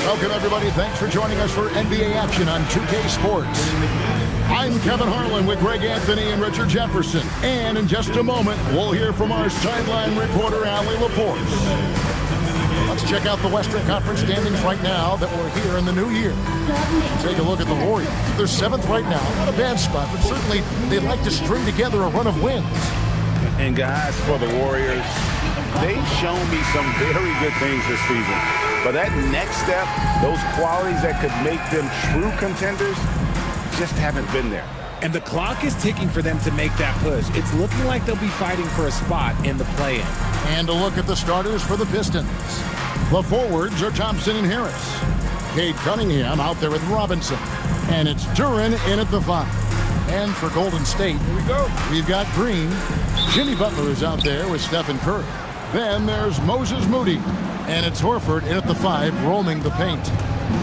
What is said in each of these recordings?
Welcome, everybody. Thanks for joining us for NBA action on 2K Sports. I'm Kevin Harlan with Greg Anthony and Richard Jefferson. And in just a moment, we'll hear from our sideline reporter, Allie LaForce. Let's check out the Western Conference standings right now that we're here in the new year. Take a look at the Warriors. They're 7th right now. Not a bad spot, but certainly they'd like to string together a run of wins. And guys, for the Warriors, they've shown me some very good things this season. But that next step, those qualities that could make them true contenders, just haven't been there. And the clock is ticking for them to make that push. It's looking like they'll be fighting for a spot in the play-in. And a look at the starters for the Pistons. The forwards are Thompson and Harris. Cade Cunningham out there with Robinson. And it's Duren in at the 5. And for Golden State, here we go. We've got Green. Jimmy Butler is out there with Stephen Curry. Then there's Moses Moody. And it's Horford in at the 5, roaming the paint.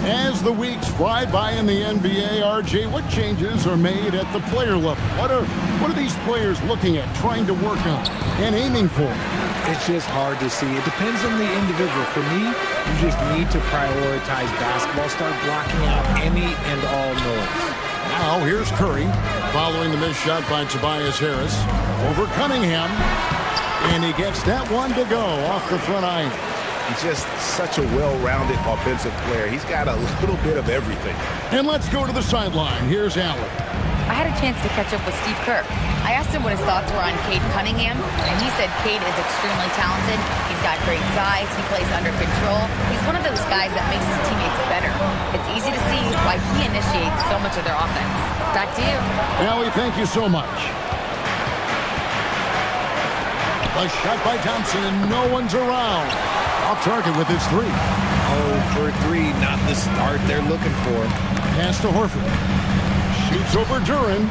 As the weeks fly by in the NBA, RJ, what changes are made at the player level? What are these players looking at, trying to work on, and aiming for? It's just hard to see. It depends on the individual. For me, you just need to prioritize basketball. Start blocking out any and all noise. Now here's Curry, following the missed shot by Tobias Harris. Over Cunningham, and he gets that one to go off the front iron. He's just such a well-rounded offensive player. He's got a little bit of everything. And let's go to the sideline. Here's Allen. I had a chance to catch up with Steve Kerr. I asked him what his thoughts were on Cade Cunningham, and he said Cade is extremely talented. He's got great size. He plays under control. He's one of those guys that makes his teammates better. It's easy to see why he initiates so much of their offense. Back to you. Allie, thank you so much. A shot by Thompson, and no one's around. Off target with his 3. Oh, for 3, not the start they're looking for. Pass to Horford. Shoots over Duren.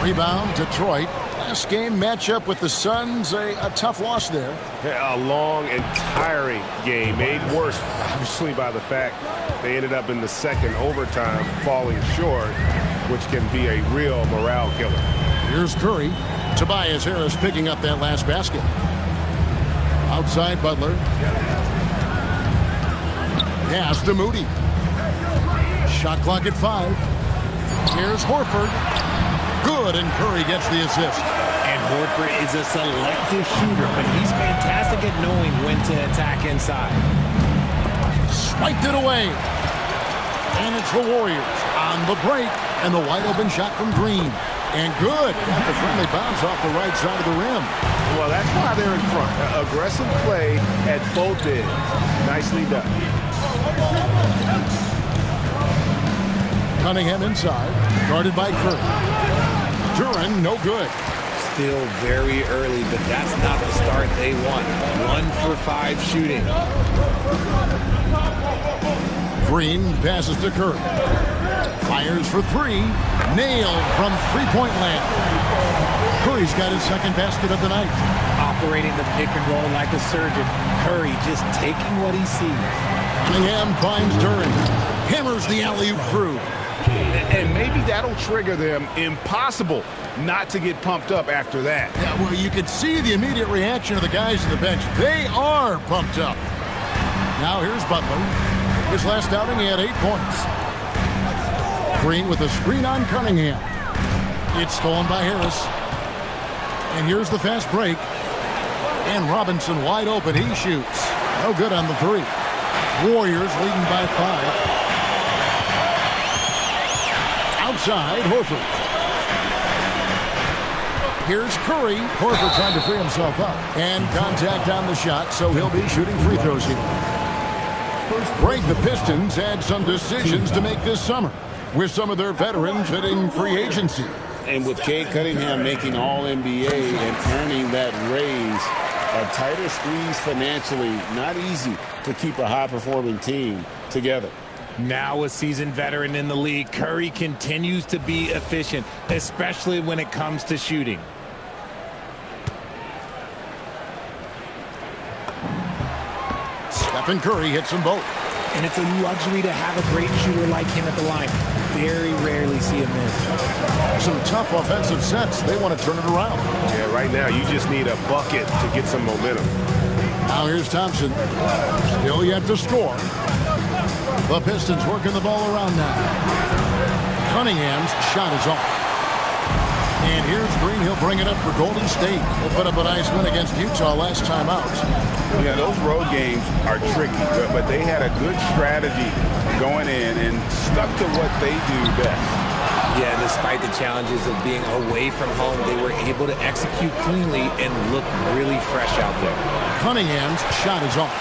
Rebound, Detroit. Last game matchup with the Suns, a tough loss there. A long and tiring game, made worse, obviously, by the fact they ended up in the second overtime falling short, which can be a real morale killer. Here's Curry. Tobias Harris picking up that last basket. Outside Butler. Pass to Moody. Shot clock at 5. Here's Horford. Good, and Curry gets the assist. And Horford is a selective shooter, but he's fantastic at knowing when to attack inside. Swiped it away. And it's the Warriors on the break, and the wide open shot from Green. And good. Got the friendly bounce off the right side of the rim. Well, that's why they're in front. Aggressive play at both ends. Nicely done. Cunningham inside, guarded by Curry. Duren, no good. Still very early, but that's not the start they want. 1 for 5 shooting. Green passes to Curry. Fires for 3. Nailed from three-point land. Curry's got his second basket of the night. Operating the pick and roll like a surgeon. Curry just taking what he sees. Cunningham finds Duren. Hammers the alley-oop through. And maybe that'll trigger them. Impossible not to get pumped up after that. Yeah, well, you could see the immediate reaction of the guys on the bench. They are pumped up. Now here's Butler. His last outing, he had 8 points. Green with a screen on Cunningham. It's stolen by Harris. And here's the fast break. And Robinson wide open. He shoots. No good on the 3. Warriors leading by 5. Outside, Horford. Here's Curry. Horford trying to free himself up. And contact on the shot, so he'll be shooting free throws here. Break, the Pistons had some decisions to make this summer, with some of their veterans hitting free agency. And with Cade Cunningham making All-NBA and earning that raise, a tighter squeeze financially, not easy to keep a high-performing team together. Now a seasoned veteran in the league, Curry continues to be efficient, especially when it comes to shooting. Stephen Curry hits them both. And it's a luxury to have a great shooter like him at the line. Very rarely see him miss. Some tough offensive sets. They want to turn it around. Yeah, right now you just need a bucket to get some momentum. Now here's Thompson. Still yet to score. The Pistons working the ball around now. Cunningham's shot is off. And here's Green. He'll bring it up for Golden State. They put up a nice win against Utah last time out. Yeah, those road games are tricky, but they had a good strategy going in and stuck to what they do best. Yeah, despite the challenges of being away from home, they were able to execute cleanly and look really fresh out there. Cunningham's shot is off.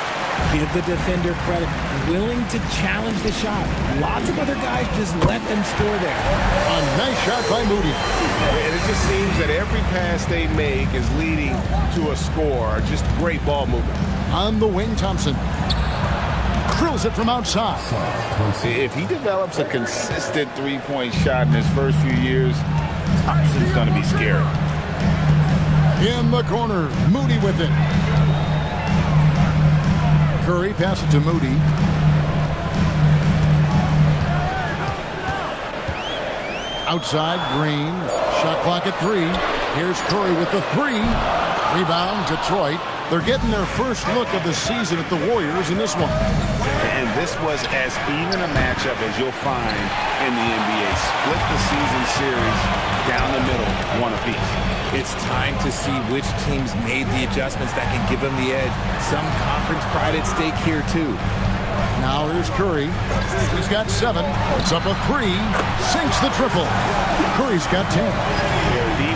Give the defender credit, willing to challenge the shot. Lots of other guys just let them score there. A nice shot by Moody. And it just seems that every pass they make is leading to a score. Just great ball movement. On the wing, Thompson drills it from outside. If he develops a consistent three-point shot in his first few years, Thompson's going to be scary. In the corner, Moody with it. Curry passes it to Moody. Outside, Green. Shot clock at 3. Here's Curry with the 3. Rebound, Detroit. They're getting their first look of the season at the Warriors in this one. And this was as even a matchup as you'll find in the NBA. Split the season series down the middle, one apiece. It's time to see which teams made the adjustments that can give them the edge. Some conference pride at stake here, too. Now here's Curry. He's got 7. It's up a 3. Sinks the triple. Curry's got 10.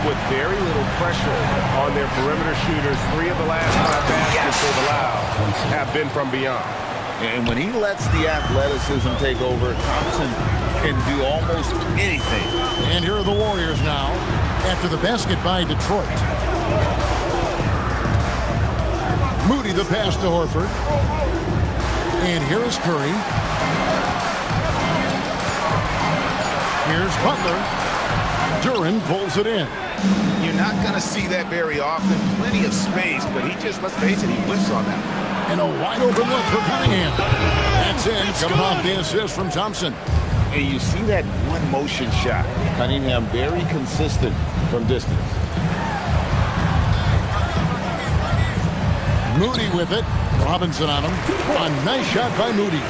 With very little pressure on their perimeter shooters. 3 of the last 5 baskets they've allowed have been from beyond. And when he lets the athleticism take over, Thompson can do almost anything. And here are the Warriors now after the basket by Detroit. Moody the pass to Horford. And here is Curry. Here's Butler. Duran pulls it in. You're not going to see that very often. Plenty of space, but he just, let's face it, he whiffs on that. And a wide open look for Cunningham. That's in, coming off the assist from Thompson. And you see that one motion shot. Cunningham very consistent from distance. Moody with it. Robinson on him. A nice shot by Moody.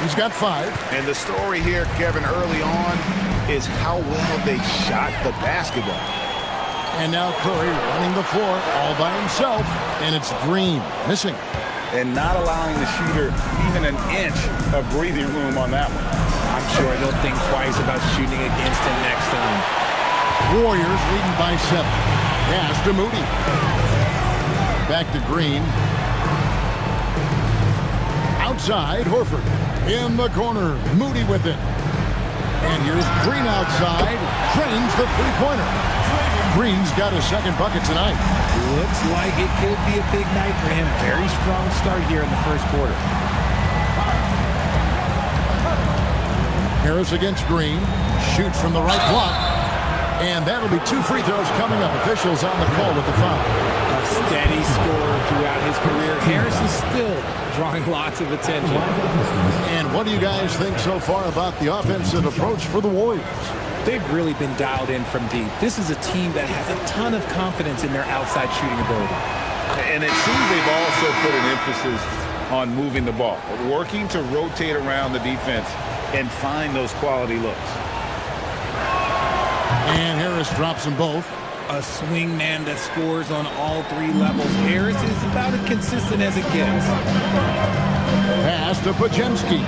He's got 5. And the story here, Kevin, early on is how well they shot the basketball. And now Curry running the floor all by himself. And it's Green missing. And not allowing the shooter even an inch of breathing room on that one. I'm sure they'll think twice about shooting against him next time. Warriors leading by 7. Pass to Moody. Back to Green. Outside, Horford. In the corner, Moody with it. And here's Green outside. Drains the three-pointer. Green's got his second bucket tonight. Looks like it could be a big night for him. Very strong start here in the first quarter. Harris against Green. Shoots from the right block. And that'll be 2 free throws coming up. Officials on the call with the foul. A steady scorer throughout his career. Harris is still drawing lots of attention. And what do you guys think so far about the offensive approach for the Warriors? They've really been dialed in from deep. This is a team that has a ton of confidence in their outside shooting ability. And it seems they've also put an emphasis on moving the ball, working to rotate around the defense and find those quality looks. And Harris drops them both. A swing man that scores on all 3 levels. Harris is about as consistent as it gets. Pass to Podziemski.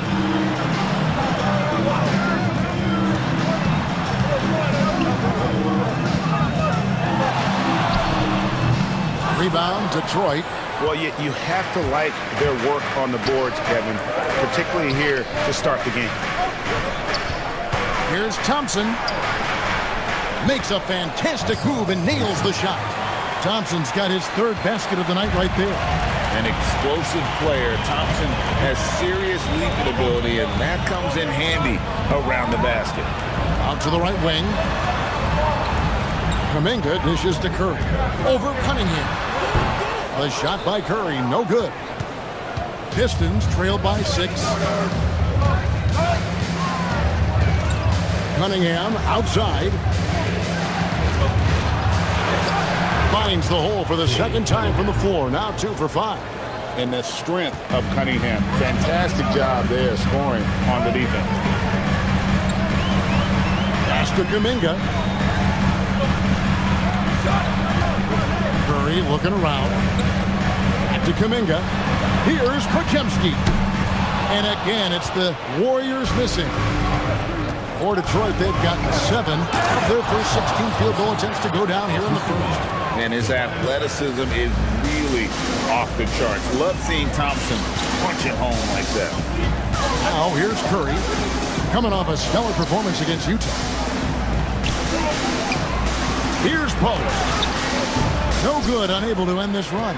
Rebound, Detroit. Well, you have to like their work on the boards, Kevin, particularly here to start the game. Here's Thompson. Makes a fantastic move and nails the shot. Thompson's got his 3rd basket of the night right there. An explosive player. Thompson has serious leaping ability, and that comes in handy around the basket. Out to the right wing. Kuminga dishes to Curry. Over Cunningham. A shot by Curry, no good. Pistons trail by 6. Cunningham outside. Finds the hole for the second time from the floor. Now 2 for 5. and the strength of Cunningham. Fantastic job there scoring on the defense. Pass to Kuminga. Curry looking around. Back to Kuminga. Here's Podziemski. And again, it's the Warriors missing. For Detroit, they've gotten 7 of their first 16 field goal attempts to go down here in the first. And his athleticism is really off the charts. Love seeing Thompson punch it home like that. Now, here's Curry, coming off a stellar performance against Utah. Here's Post. No good, unable to end this run.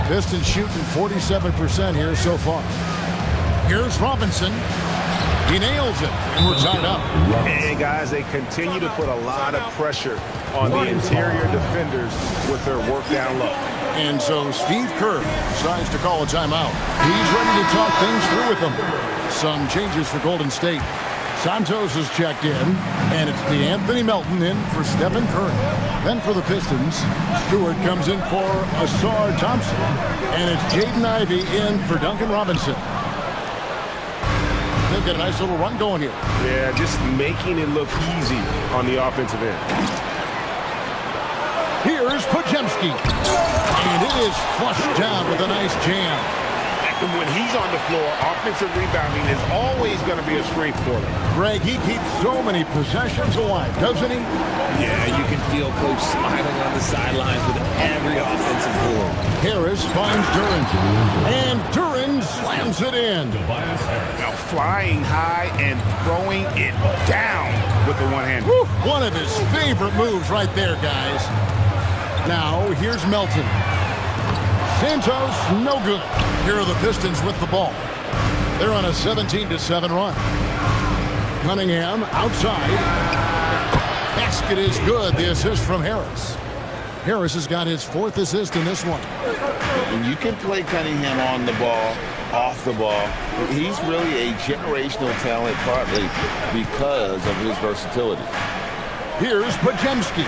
Pistons shooting 47% here so far. Here's Robinson. He nails it, and we're tied up. And guys, they continue to put a lot of pressure on the interior defenders with their work down low. And so Steve Kerr decides to call a timeout. He's ready to talk things through with them. Some changes for Golden State. Santos has checked in, and it's DeAnthony Melton in for Stephen Curry. Then for the Pistons, Stewart comes in for Asar Thompson, and it's Jaden Ivey in for Duncan Robinson. They've got a nice little run going here. Yeah, just making it look easy on the offensive end. Here's Podziemski. And it is flushed down with a nice jam. And when he's on the floor, offensive rebounding is always going to be a strength for him. Greg, he keeps so many possessions alive, doesn't he? Yeah, you can feel Coach smiling on the sidelines with every offensive board. Harris finds Duran. And Duran slams it in. Now flying high and throwing it down with the one hand. One of his favorite moves right there, guys. Now, here's Melton. Santos, no good. Here are the Pistons with the ball. They're on a 17-7 run. Cunningham outside. Basket is good. The assist from Harris. Harris has got his 4th assist in this one. And you can play Cunningham on the ball, off the ball. He's really a generational talent partly because of his versatility. Here's Podziemski.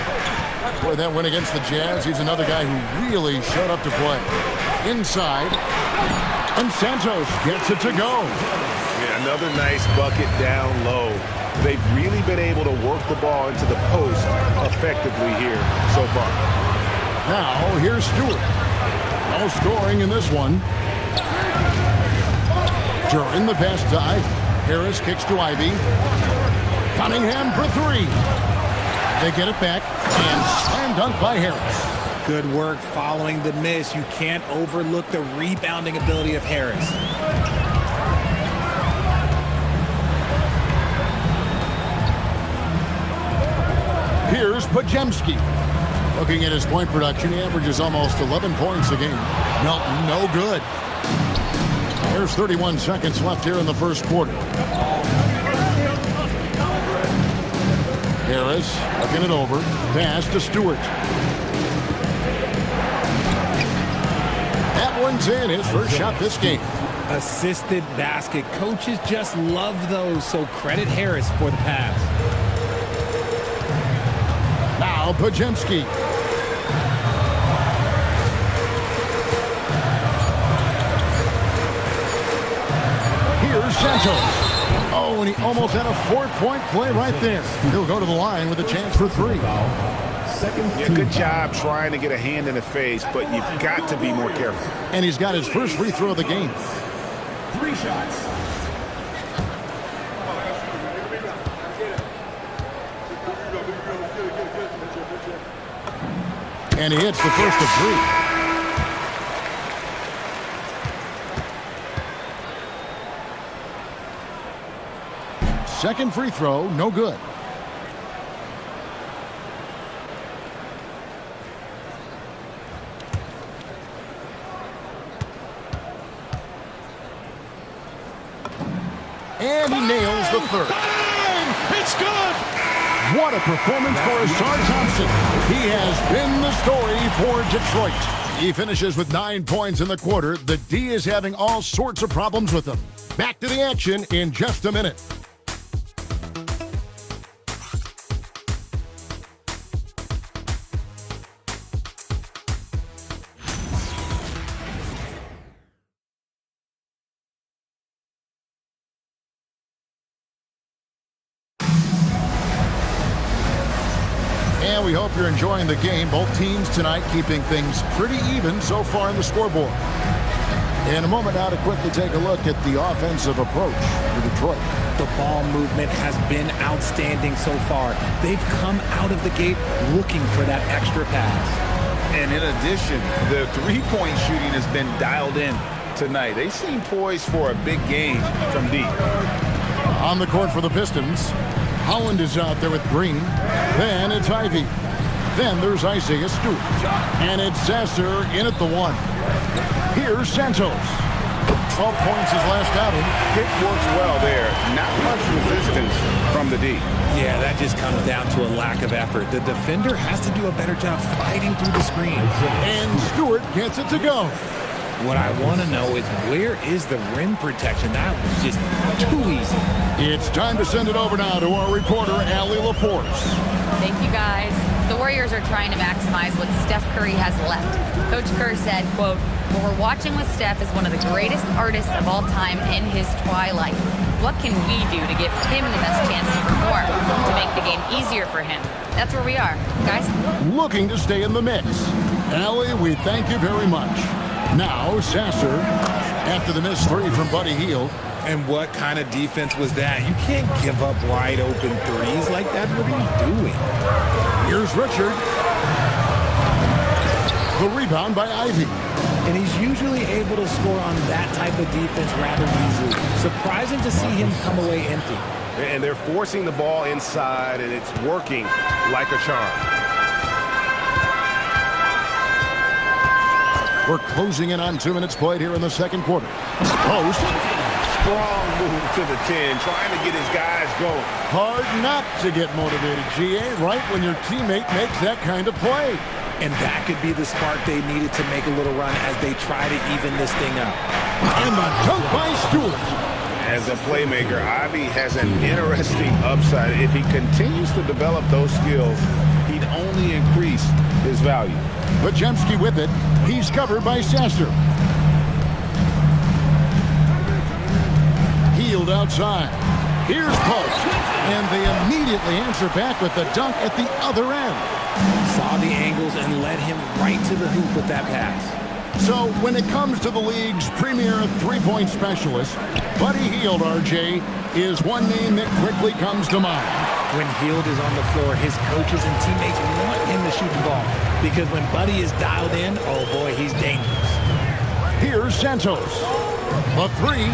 Boy, that win against the Jazz. He's another guy who really showed up to play. Inside. And Santos gets it to go. Yeah, another nice bucket down low. They've really been able to work the ball into the post effectively here so far. Now, here's Stewart. No scoring in this one. During the pass dive, Harris kicks to Ivy. Cunningham for 3. They get it back, and slam dunk by Harris. Good work following the miss. You can't overlook the rebounding ability of Harris. Here's Podziemski. Looking at his point production, he averages almost 11 points a game. Melton, no good. There's 31 seconds left here in the first quarter. Harris looking it over. Pass to Stewart. That one's in. His first shot this game. Assisted basket. Coaches just love those, so credit Harris for the pass. Now Podziemski. Here's Santos. Oh, and he almost had a 4-point play right there. He'll go to the line with a chance for 3. Yeah, good job trying to get a hand in the face, but you've got to be more careful. And he's got his first free throw of the game. 3 shots. And he hits the first of 3. Second free throw, no good. And he nails the 3rd. It's good. What a performance for Asar Thompson. He has been the story for Detroit. He finishes with 9 points in the quarter. The D is having all sorts of problems with him. Back to the action in just a minute. Well, we hope you're enjoying the game. Both teams tonight keeping things pretty even so far in the scoreboard. In a moment now to quickly take a look at the offensive approach for Detroit. The ball movement has been outstanding so far. They've come out of the gate looking for that extra pass. And in addition, the three-point shooting has been dialed in tonight. They seem poised for a big game from deep. On the court for the Pistons, Holland is out there with Green. Then it's Ivy. Then there's Isaiah Stewart. And it's Sasser in at the one. Here's Santos. 12 points his last outing. It works well there. Not much resistance from the D. Yeah, that just comes down to a lack of effort. The defender has to do a better job fighting through the screen. And Stewart gets it to go. What I want to know is where is the rim protection? That was just too easy. It's time to send it over now to our reporter, Allie LaForce. Thank you, guys. The Warriors are trying to maximize what Steph Curry has left. Coach Kerr said, quote, "What we're watching with Steph is one of the greatest artists of all time in his twilight. What can we do to give him the best chance to perform, to make the game easier for him?" That's where we are, guys. Looking to stay in the mix. Allie, we thank you very much. Now, Sasser, after the missed three from Buddy Hield. And what kind of defense was that? You can't give up wide open threes like that. What are you doing? Here's Richard. The rebound by Ivy. And he's usually able to score on that type of defense rather easily. Surprising to see him come away empty. And they're forcing the ball inside, and it's working like a charm. We're closing in on 2 minutes played here in the second quarter. Post. Strong move to the 10, trying to get his guys going. Hard not to get motivated, GA, right when your teammate makes that kind of play. And that could be the spark they needed to make a little run as they try to even this thing up. And the dunk by Stewart. As a playmaker, Ivy has an interesting upside. If he continues to develop those skills, he'd only increase his value. Pajemski with it. He's covered by Sasser. Hield outside. Here's Post. And they immediately answer back with the dunk at the other end. Saw the angles and led him right to the hoop with that pass. So when it comes to the league's premier three-point specialist, Buddy Hield, RJ, is one name that quickly comes to mind. When Hield is on the floor, his coaches and teammates want him to shoot the ball. Because when Buddy is dialed in, oh boy, he's dangerous. Here's Santos. A three.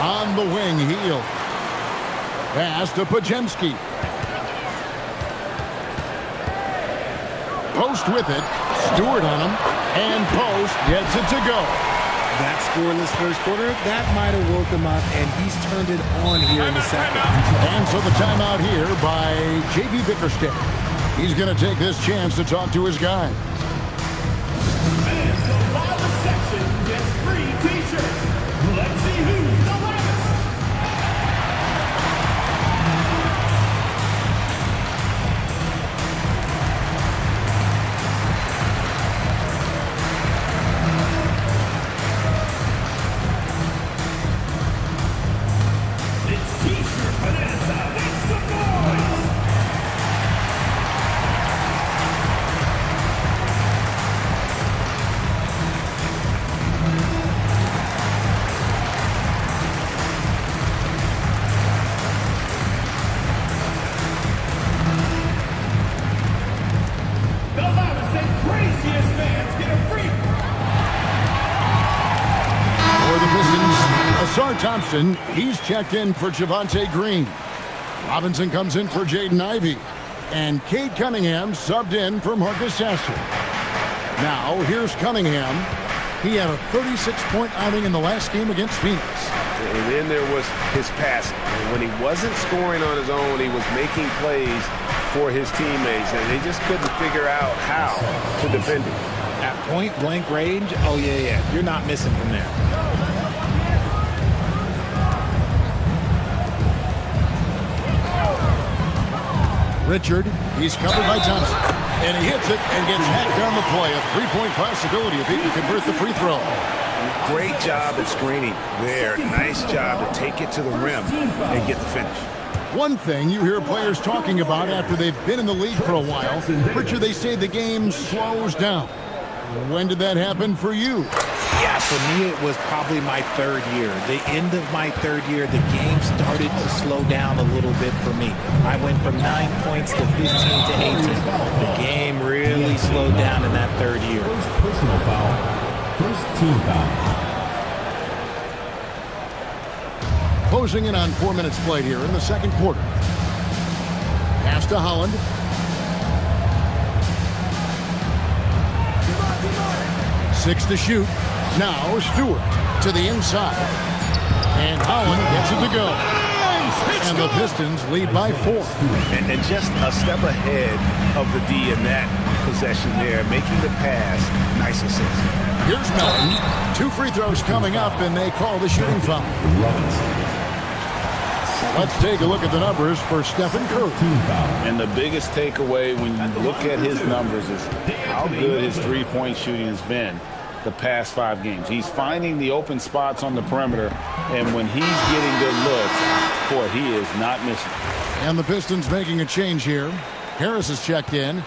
On the wing, Hield. Pass to Pajemski. Post with it. Stewart on him. And Post gets it to go. That scoreless first quarter, that might have woke him up, and he's turned it on here in the second. And so the timeout here by J.B. Bickerstaff. He's going to take this chance to talk to his guys. And the loudest section gets free t-shirts. Let's see who's the loudest. It's t-shirt bonanza. Make some noise. The loudest and craziest fans get a free. For the Pistons, Asar Thompson, he's checked in for Javonte Green. Robinson comes in for Jaden Ivey. And Cade Cunningham subbed in for Marcus Sasser. Now, here's Cunningham. He had a 36-point outing in the last game against Phoenix. And then there was his passing. When he wasn't scoring on his own, he was making plays for his teammates, and they just couldn't figure out how to defend him. At point-blank range, oh, yeah. You're not missing from there. Richard, he's covered by Thompson. And he hits it and gets hacked on the play. A three-point possibility if he can convert the free throw. Great job at screening there. Nice job to take it to the rim and get the finish. One thing you hear players talking about after they've been in the league for a while, Richard, they say the game slows down. When did that happen for you? Yeah, for me, it was probably my third year. The end of my third year, the game started to slow down a little bit for me. I went from 9 points to 15 to 18. The game really slowed down in that third year. First personal foul. First team foul. Closing in on 4 minutes played here in the second quarter. Pass to Holland. Six to shoot. Now Stewart to the inside. And Holland gets it to go. And the Pistons lead by 4. And just a step ahead of the D in that possession there, making the pass. Nice assist. Here's Melton. 2 free throws coming up, and they call the shooting foul. Let's take a look at the numbers for Stephen Curry. And the biggest takeaway when you look at his numbers is how good his three-point shooting has been the past 5 games. He's finding the open spots on the perimeter, and when he's getting good looks, boy, he is not missing. And the Pistons making a change here. Harris has checked in.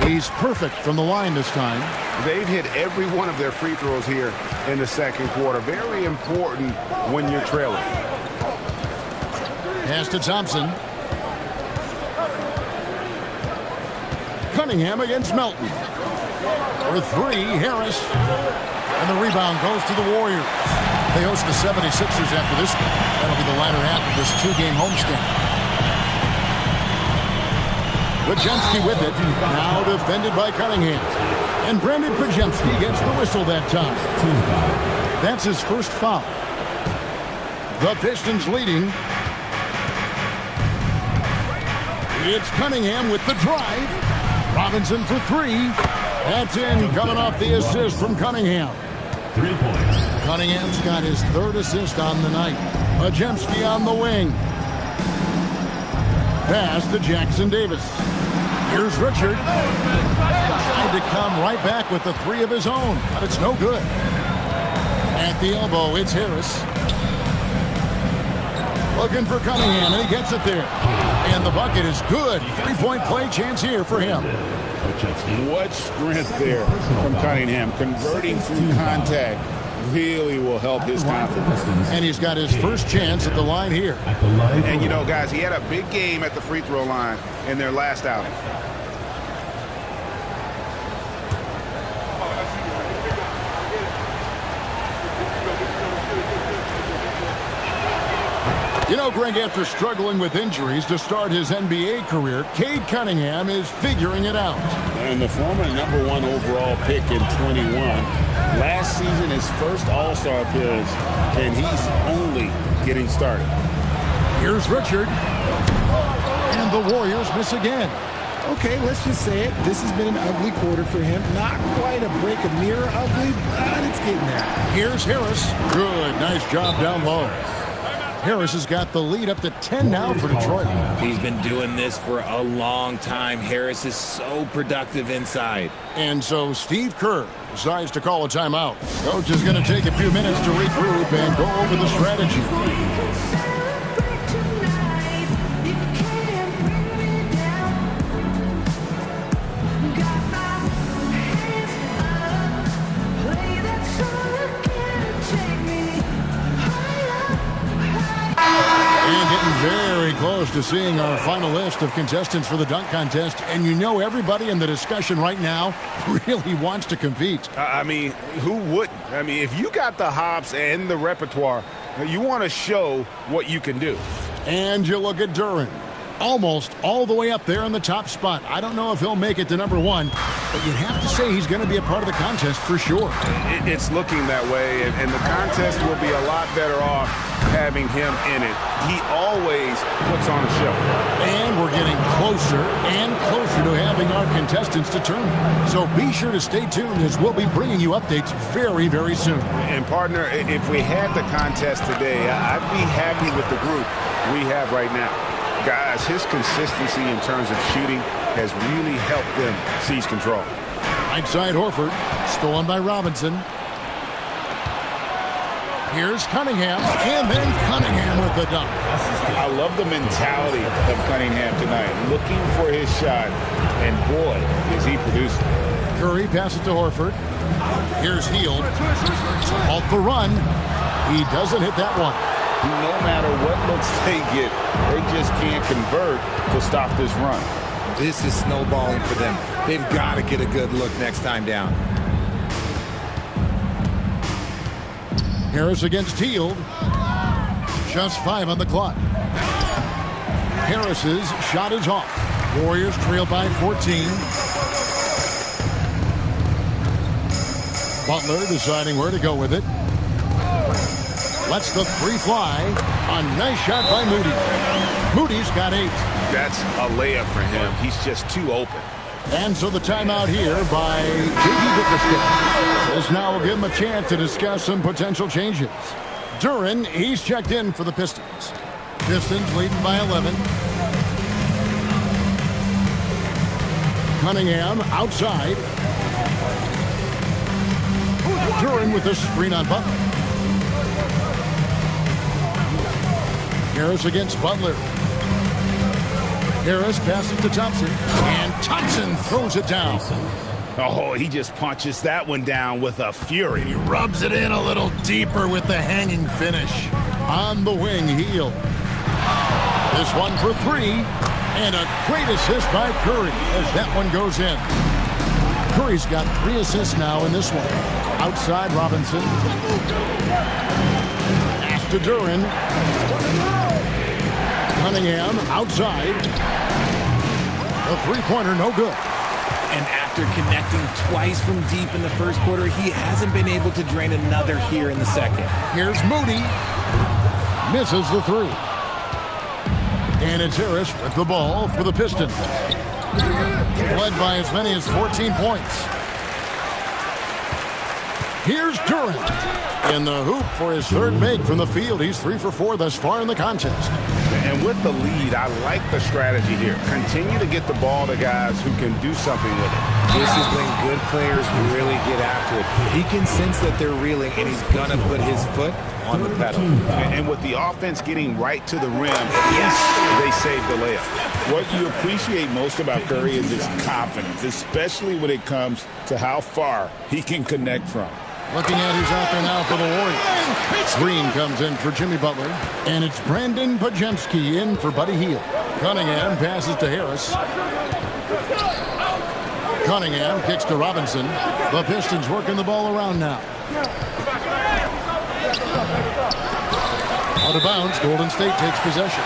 He's perfect from the line this time. They've hit every one of their free throws here in the second quarter. Very important when you're trailing. Pass to Thompson. Cunningham against Melton. For 3, Harris. And the rebound goes to the Warriors. They host the 76ers after this game. That'll be the latter half of this 2-game homestand. Pajemski with it. Now defended by Cunningham. And Brandon Pajemski gets the whistle that time. That's his first foul. The Pistons leading. It's Cunningham with the drive. Robinson for 3. That's in, coming off the assist from Cunningham. 3 points. Cunningham's got his 3rd assist on the night. Pajemski on the wing. Pass to Jackson Davis. Here's Richard. Trying to come right back with the 3 of his own, but it's no good. At the elbow, it's Harris. Looking for Cunningham, and he gets it there. And the bucket is good. 3-point play chance here for him. What strength there from Cunningham. Converting through contact really will help his confidence. And he's got his first chance at the line here. And, you know, guys, he had a big game at the free throw line in their last outing. You know, Greg, after struggling with injuries to start his NBA career, Cade Cunningham is figuring it out. And the former #1 overall pick in 21. Last season, his first All-Star appearance, and he's only getting started. Here's Richard. And the Warriors miss again. Okay, let's just say it. This has been an ugly quarter for him. Not quite a break of mirror ugly, but it's getting there. Here's Harris. Good. Nice job down low. Harris has got the lead up to 10 now for Detroit. He's been doing this for a long time. Harris is so productive inside. And so Steve Kerr decides to call a timeout. Coach is going to take a few minutes to regroup and go over the strategy. Very close to seeing our final list of contestants for the dunk contest, and you know everybody in the discussion right now really wants to compete. I mean, who wouldn't? I mean, if you got the hops and the repertoire, you want to show what you can do. And you look at Duren, almost all the way up there in the top spot. I don't know if he'll make it to #1, but you'd have to say he's going to be a part of the contest for sure. It's looking that way, and the contest will be a lot better off having him in it. He always puts on a show. And we're getting closer and closer to having our contestants determined. So be sure to stay tuned as we'll be bringing you updates very, very soon. And partner, if we had the contest today, I'd be happy with the group we have right now. Guys, his consistency in terms of shooting has really helped them seize control. Right side Horford, stolen by Robinson. Here's Cunningham, and then Cunningham with the dunk. I love the mentality of Cunningham tonight, looking for his shot, and boy, is he producing. Curry passes to Horford. Here's Hield. Halt the run. He doesn't hit that one. No matter what looks they get, they just can't convert to stop this run. This is snowballing for them. They've got to get a good look next time down. Harris against Hield. Just 5 on the clock. Harris's shot is off. Warriors trail by 14. Butler deciding where to go with it. Lets the three fly. A nice shot by Moody. Moody's got 8. That's a layup for him. He's just too open. And so the timeout here by J.D. Bickerstaff. This now will give him a chance to discuss some potential changes. Duren, he's checked in for the Pistons. Pistons leading by 11. Cunningham outside. Duren with a screen on Butler. Harris against Butler. Harris passes to Thompson, and Thompson throws it down. Oh, he just punches that one down with a fury. He rubs it in a little deeper with the hanging finish. On the wing, Hield. This one for 3, and a great assist by Curry as that one goes in. Curry's got 3 assists now in this one. Outside Robinson. Pass to Duren. Cunningham outside. The three-pointer no good. And after connecting twice from deep in the first quarter, he hasn't been able to drain another here in the second. Here's Moody. Misses the 3. And it's Harris with the ball for the Pistons. Led by as many as 14 points. Here's Duren. In the hoop for his 3rd make from the field. He's 3 for 4 thus far in the contest. And with the lead, I like the strategy here. Continue to get the ball to guys who can do something with it. This is when good players really get after it. He can sense that they're reeling, and he's going to put his foot on the pedal. And with the offense getting right to the rim, yes, they save the layup. What you appreciate most about Curry is his confidence, especially when it comes to how far he can connect from. Looking at who's out there now for the Warriors. Green comes in for Jimmy Butler. And it's Brandon Podziemski in for Buddy Hield. Cunningham passes to Harris. Cunningham kicks to Robinson. The Pistons working the ball around now. Out of bounds, Golden State takes possession.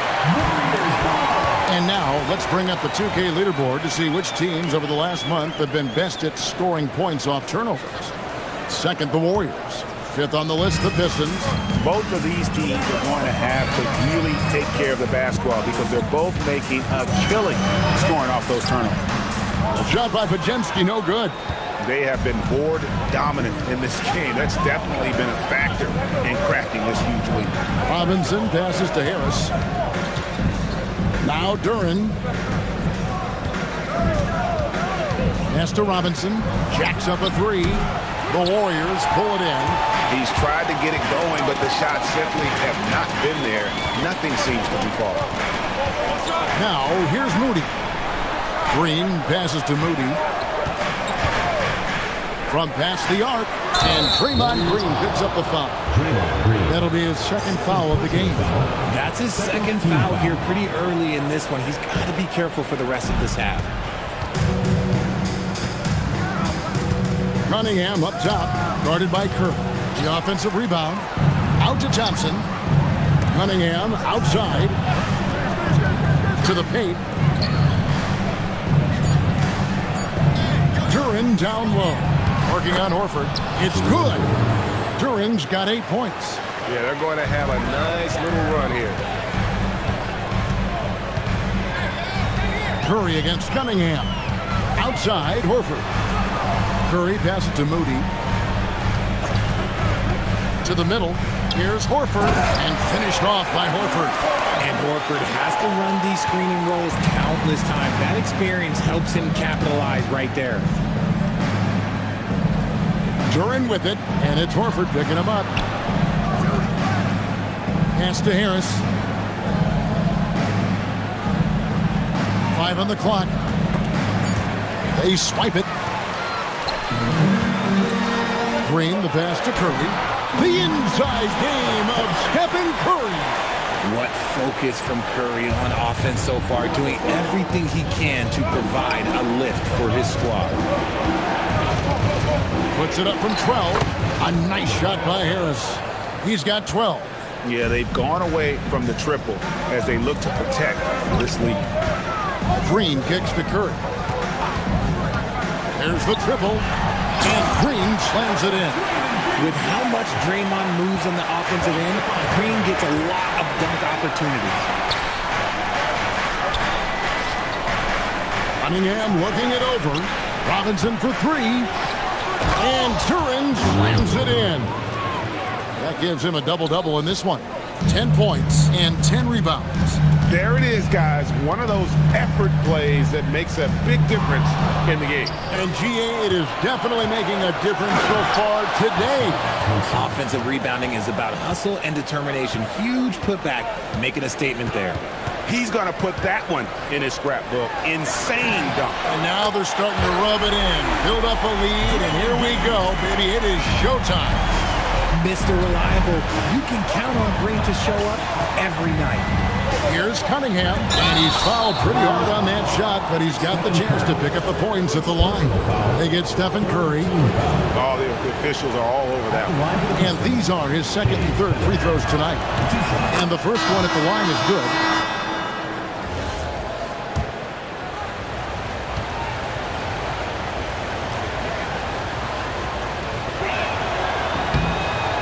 And now, let's bring up the 2K leaderboard to see which teams over the last month have been best at scoring points off turnovers. Second, the Warriors. 5th on the list, the Pistons. Both of these teams are going to have to really take care of the basketball because they're both making a killing scoring off those turnovers. Shot by Podziemski, no good. They have been board dominant in this game. That's definitely been a factor in crafting this huge lead. Robinson passes to Harris. Now Duren. Pass to Robinson. Jacks up a 3. The Warriors pull it in. He's tried to get it going, but the shots simply have not been there. Nothing seems to be falling. Now, here's Moody. Green passes to Moody. From past the arc, and Draymond Green picks up the foul. That'll be his 2nd foul of the game. That's his 2nd foul here pretty early in this one. He's got to be careful for the rest of this half. Cunningham up top, guarded by Kerr. The offensive rebound. Out to Thompson. Cunningham outside. To the paint. Duren down low. Working on Horford. It's good. Duren's got 8 points. Yeah, they're going to have a nice little run here. Curry against Cunningham. Outside, Horford. Curry passes to Moody. To the middle. Here's Horford. And finished off by Horford. And Horford has to run these screening rolls countless times. That experience helps him capitalize right there. Duren with it. And it's Horford picking him up. Pass to Harris. 5 on the clock. They swipe it. Green, the pass to Curry. The inside game of Stephen Curry. What focus from Curry on offense so far, doing everything he can to provide a lift for his squad. Puts it up from 12. A nice shot by Harris. He's got 12. Yeah, they've gone away from the triple as they look to protect this lead. Green kicks to Curry. There's the triple. And Green slams it in. With how much Draymond moves on the offensive end, Green gets a lot of dunk opportunities. Cunningham looking it over. Robinson for 3. And Turin slams it in. That gives him a double-double in this one. 10 points and 10 rebounds. There it is, guys. One of those effort plays that makes a big difference in the game. And GA, it is definitely making a difference so far today. Offensive rebounding is about hustle and determination. Huge putback, making a statement there. He's going to put that one in his scrapbook. Insane dunk. And now they're starting to rub it in. Build up a lead, and here we go, baby. It is showtime. Mr. Reliable, you can count on Green to show up every night. Here's Cunningham, and he's fouled pretty hard on that shot, but he's got the chance to pick up the points at the line. They get Stephen Curry. Oh, the officials are all over that one. And these are his second and third free throws tonight. And the first one at the line is good.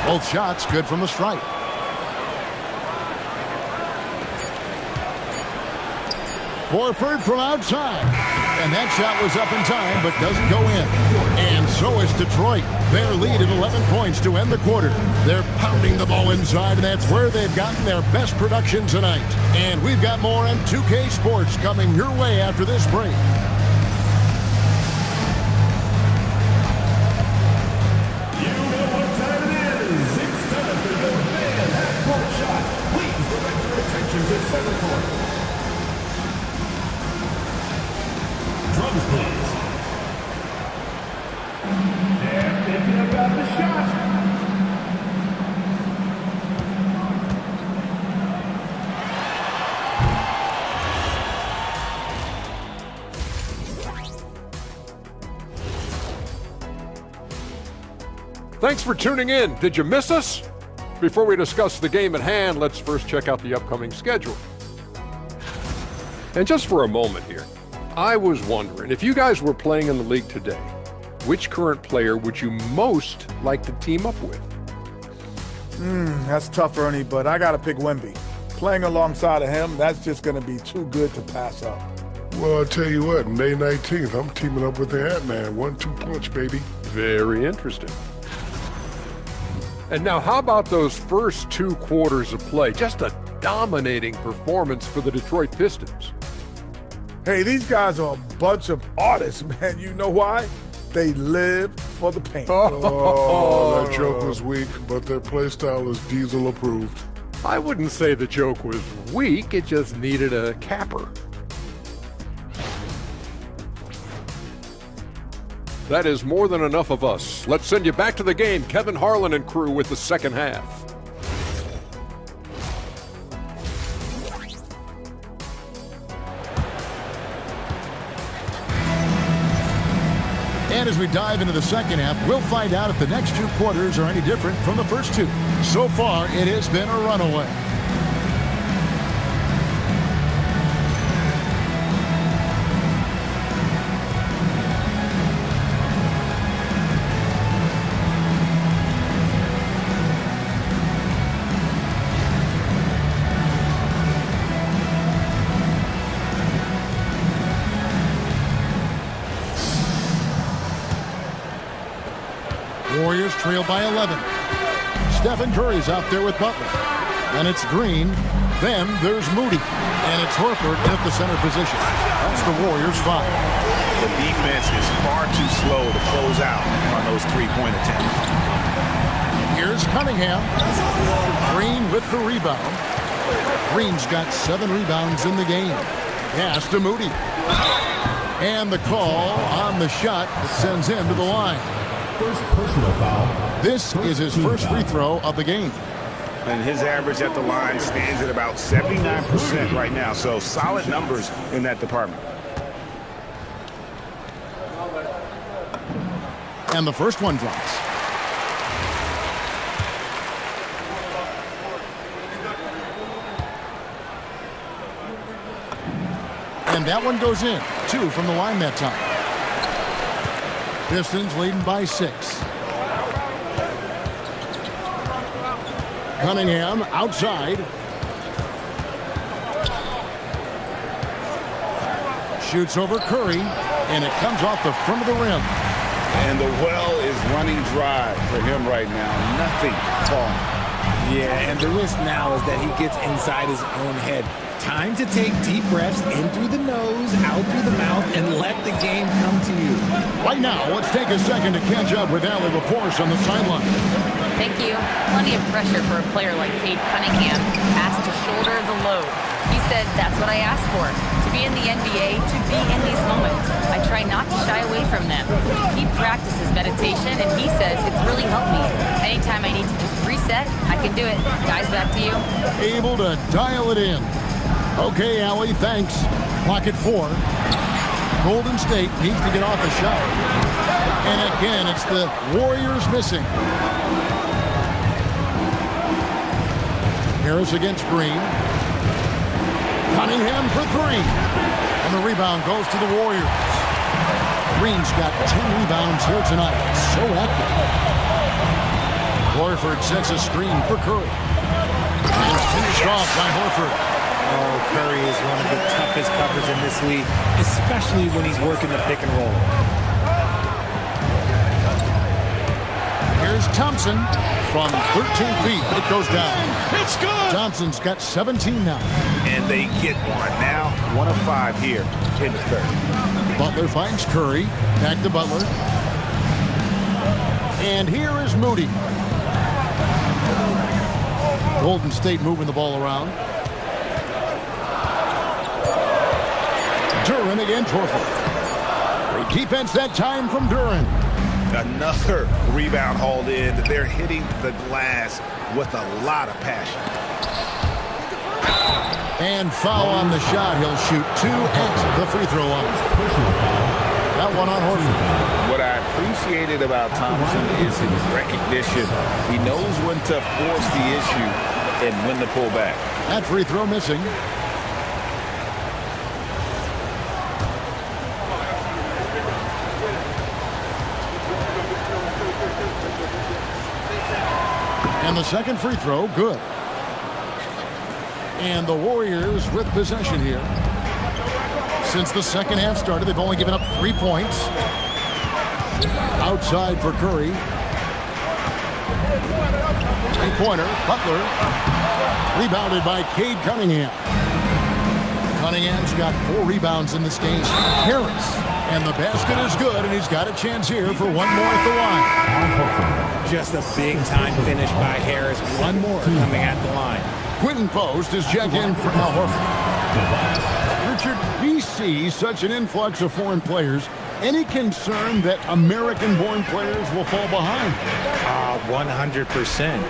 Both shots good from the stripe. Horford from outside. And that shot was up in time, but doesn't go in. And so is Detroit. Their lead at 11 points to end the quarter. They're pounding the ball inside, and that's where they've gotten their best production tonight. And we've got more on 2K Sports coming your way after this break. You know what time it is. It's time for your fan half-court shot. Please direct your attention to center court. Drums, please. They're thinking about the shot. Thanks for tuning in. Did you miss us? Before we discuss the game at hand, let's first check out the upcoming schedule. And just for a moment here, I was wondering, if you guys were playing in the league today, which current player would you most like to team up with? That's tough, Ernie, but I got to pick Wemby. Playing alongside of him, that's just going to be too good to pass up. Well, I'll tell you what, May 19th, I'm teaming up with the Ant-Man. 1-2 punch, baby. Very interesting. And now, how about those first 2 quarters of play? Just a dominating performance for the Detroit Pistons. Hey, these guys are a bunch of artists, man. You know why? They live for the paint. Oh, that joke was weak, but their play style is Diesel approved. I wouldn't say the joke was weak, it just needed a capper. That is more than enough of us. Let's send you back to the game, Kevin Harlan and crew, with the second half. And as we dive into the second half, we'll find out if the next 2 quarters are any different from the first 2. So far, it has been a runaway. Warriors trail by 11. Stephen Curry's out there with Butler. And it's Green. Then there's Moody. And it's Horford at the center position. That's the Warriors' 5. The defense is far too slow to close out on those three-point attempts. Here's Cunningham. Green with the rebound. Green's got 7 rebounds in the game. Pass to Moody. And the call on the shot that sends him to the line. First personal foul. This is his first free throw of the game. And his average at the line stands at about 79% right now. So solid numbers in that department. And the first one drops. And that one goes in. 2 from the line that time. Pistons leading by 6. Cunningham outside. Shoots over Curry, and it comes off the front of the rim. And the well is running dry for him right now. Nothing falling. Yeah, and the risk now is that he gets inside his own head. Time to take deep breaths in through the nose, out through the mouth, and let the game come to you. Right now, let's take a second to catch up with Allie LaForce on the sideline. Thank you. Plenty of pressure for a player like Cade Cunningham, asked to shoulder the load. He said, that's what I asked for, to be in the NBA, to be in these moments. I try not to shy away from them. He practices meditation, and he says it's really helped me. Anytime I need to just reset, I can do it. Guys, back to you. Able to dial it in. Okay, Allie, thanks. Clock at 4. Golden State needs to get off a shot. And again, it's the Warriors missing. Harris against Green. Cunningham for 3. And the rebound goes to the Warriors. Green's got 10 rebounds here tonight. So active. Horford sets a screen for Curry. And finished off by Horford. Oh, Curry is one of the toughest covers in this league, especially when he's working the pick and roll. Here's Thompson from 13 feet. It goes down. It's good. Thompson's got 17 now. And they get one now. 1 of 5 here in the third. Butler finds Curry. Back to Butler. And here is Moody. Golden State moving the ball around. Duren against Horford. Great defense that time from Duren. Another rebound hauled in. They're hitting the glass with a lot of passion. And foul on the shot. He'll shoot 2 at the free throw line. That one on Horford. What I appreciated about Thompson is his recognition. He knows when to force the issue and when to pull back. That free throw missing. And the second free throw, good. And the Warriors with possession here. Since the second half started, they've only given up 3 points. Outside for Curry. Three-pointer, Butler. Rebounded by Cade Cunningham. Cunningham's got 4 rebounds in this game. Harris. And the basket is good, and he's got a chance here for one more at the line. Just a big-time finish by Harris. One more coming at the line. Quinton Post is checked in for Al Horford. Richard, we see such an influx of foreign players. Any concern that American-born players will fall behind? 100%.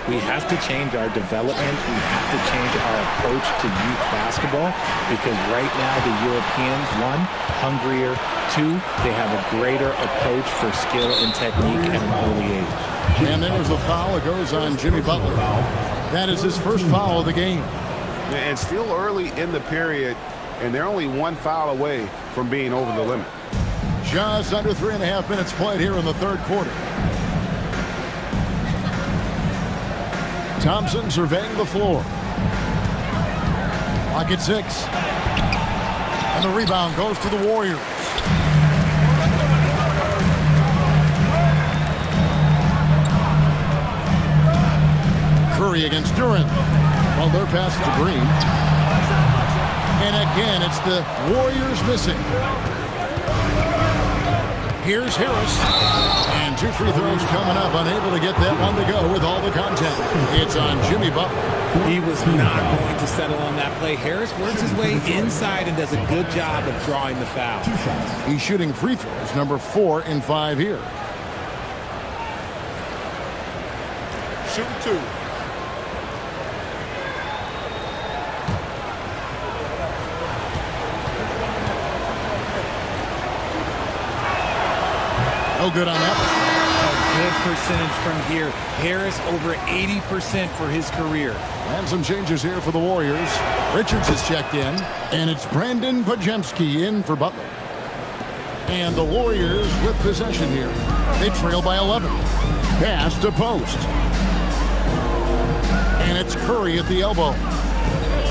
We have to change our development. We have to change our approach to youth basketball because right now the Europeans, 1, hungrier, 2, they have a greater approach for skill and technique at an early age. And there's a foul. It goes on Jimmy Butler. That is his first foul of the game. And still early in the period, and they're only 1 foul away from being over the limit. Just under 3.5 minutes played here in the third quarter. Thompson surveying the floor. Clock at 6. And the rebound goes to the Warriors. Curry against Duren. Well, their pass to Green. And again, it's the Warriors missing. Here's Harris. And 2 free throws coming up. Unable to get that one to go with all the contact. It's on Jimmy Butler. He was not going to settle on that play. Harris works his way inside and does a good job of drawing the foul. He's shooting free throws, number 4 in 5 here. Shooting 2. No good on that one. Good percentage from here. Harris over 80% for his career. And some changes here for the Warriors. Richards is checked in, and it's Brandon Pajemski in for Butler. And the Warriors with possession here. They trail by 11. Pass to post. And it's Curry at the elbow.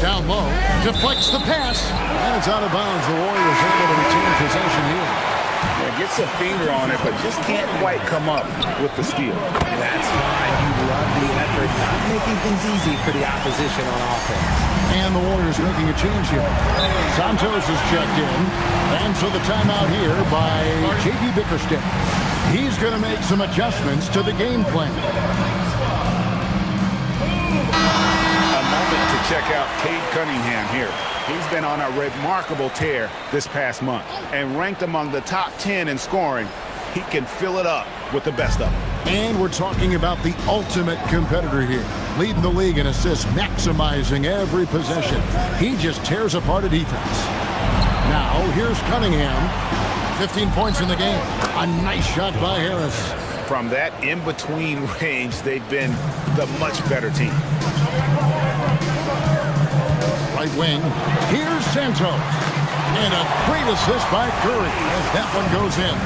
Down low, deflects the pass, and it's out of bounds. The Warriors able to retain possession here. Yeah, gets a finger on it, but just can't quite come up with the steal. That's fine. You love the effort, not making things easy for the opposition on offense. And the Warriors making a change here. Santos is checked in. And so the timeout here by J.D. Bickerstaff. He's going to make some adjustments to the game plan. A moment to check out Cade Cunningham here. He's been on a remarkable tear this past month and ranked among the top 10 in scoring. He can fill it up with the best of them. And we're talking about the ultimate competitor here. Leading the league in assists, maximizing every possession. He just tears apart a defense. Now, here's Cunningham. 15 points in the game. A nice shot by Harris. From that in-between range, they've been the much better team. Right wing. Here's Santos. And a great assist by Curry as that one goes in.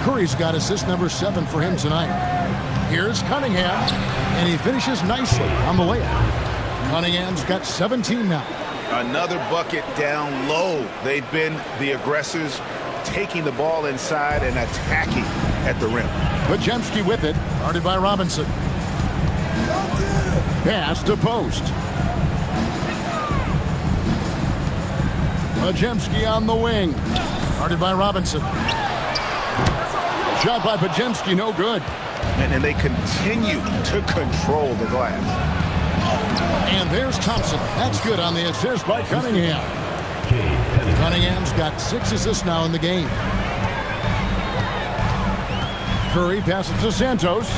Curry's got assist number 7 for him tonight. Here's Cunningham. And he finishes nicely on the layup. Cunningham's got 17 now. Another bucket down low. They've been the aggressors, taking the ball inside and attacking at the rim. Pajemski with it. Guarded by Robinson. Pass to post. Pajemski on the wing. Guarded by Robinson. Shot by Pajemski, no good. And then they continue to control the glass. And there's Thompson. That's good on the assist by Cunningham. Cunningham's got 6 assists now in the game. Curry passes to Santos.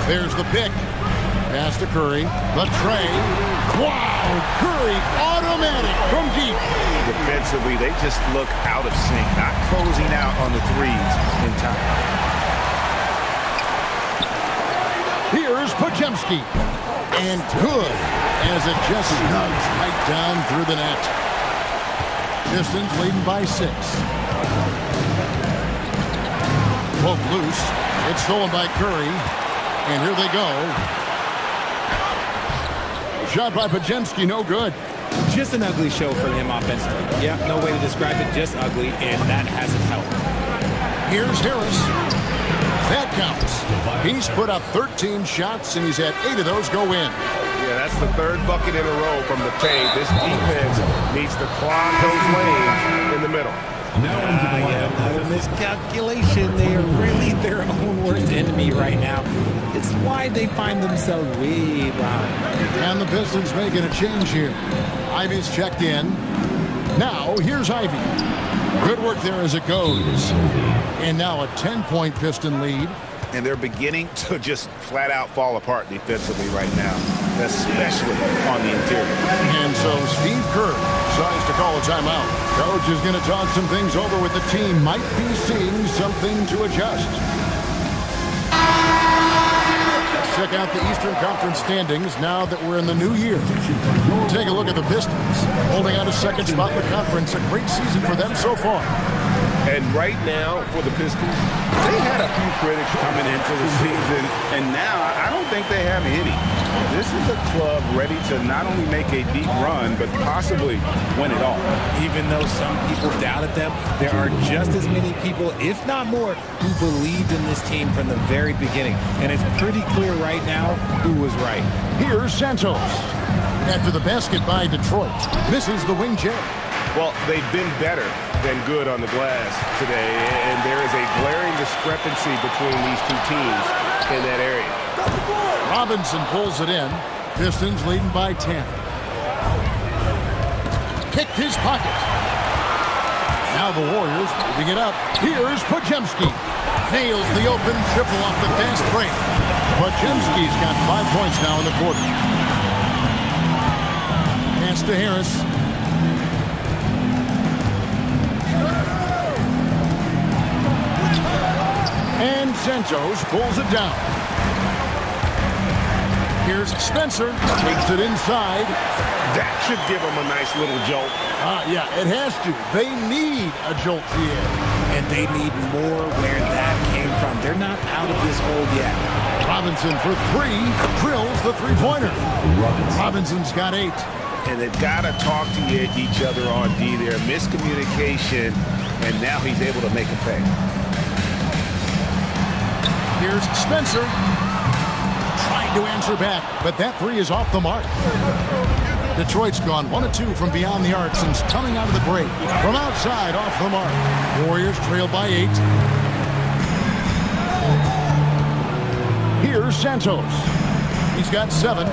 There's the pick. Pass to Curry. The tray. Wow! Curry automatic from deep. Defensively, they just look out of sync, not closing out on the threes in time. Here's Pajemski. And good as it just snugs right down through the net. Pistons leading by 6. Pulled loose. It's stolen by Curry. And here they go. Shot by Pajemski, no good. Just an ugly show for him offensively. Yeah, no way to describe it, just ugly, and that hasn't helped. Here's Harris. That counts. He's put up 13 shots, and he's had 8 of those go in. Yeah, that's the 3rd bucket in a row from the paint. This defense needs to clog those lanes in the middle. Another miscalculation. They are really their own worst enemy right now. It's why they find themselves way behind. And the Pistons making a change here. Ivy's checked in. Now, here's Ivy. Good work there as it goes. And now a 10-point Piston lead. And they're beginning to just flat out fall apart defensively right now, especially on the interior. And so Steve Kerr decides to call a timeout. Coach is going to talk some things over with the team. Might be seeing something to adjust. Let's check out the Eastern Conference standings now that we're in the new year. Take a look at the Pistons. Holding on to 2nd spot in the conference. A great season for them so far. And right now, for the Pistons, they had a few critics coming into the season, and now I don't think they have any. This is a club ready to not only make a deep run, but possibly win it all. Even though some people doubted them, there are just as many people, if not more, who believed in this team from the very beginning. And it's pretty clear right now who was right. Here's Santos. After the basket by Detroit, this is the wing chair. Well, they've been better than good on the glass today, and there is a glaring discrepancy between these two teams in that area. Robinson pulls it in. Pistons leading by 10. Kicked his pocket. Now the Warriors moving it up. Here's Podziemski. Nails the open triple off the fast break. Podziemski's got 5 points now in the quarter. Pass to Harris. And Santos pulls it down. Here's Spencer. Takes it inside. That should give them a nice little jolt. Yeah, it has to. They need a jolt here. And they need more where that came from. They're not out of this hole yet. Robinson for 3. Drills the three-pointer. Robinson's got 8. And they've got to talk to each other on D there. Miscommunication, and now he's able to make a pay. Here's Spencer. Trying to answer back, but that 3 is off the mark. Detroit's gone 1 of 2 from beyond the arc since coming out of the break. From outside, off the mark. Warriors trail by 8. Here's Santos. He's got 7.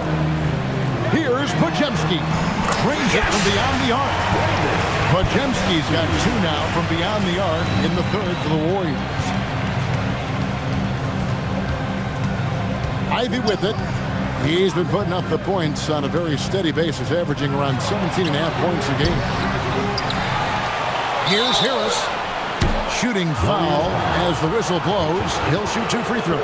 Here's Podziemski. Brings it from beyond the arc. Podziemski's got 2 now from beyond the arc in the third for the Warriors. Ivy with it. He's been putting up the points on a very steady basis, averaging around 17.5 points a game. Here's Harris. Shooting foul as the whistle blows. He'll shoot 2 free throws.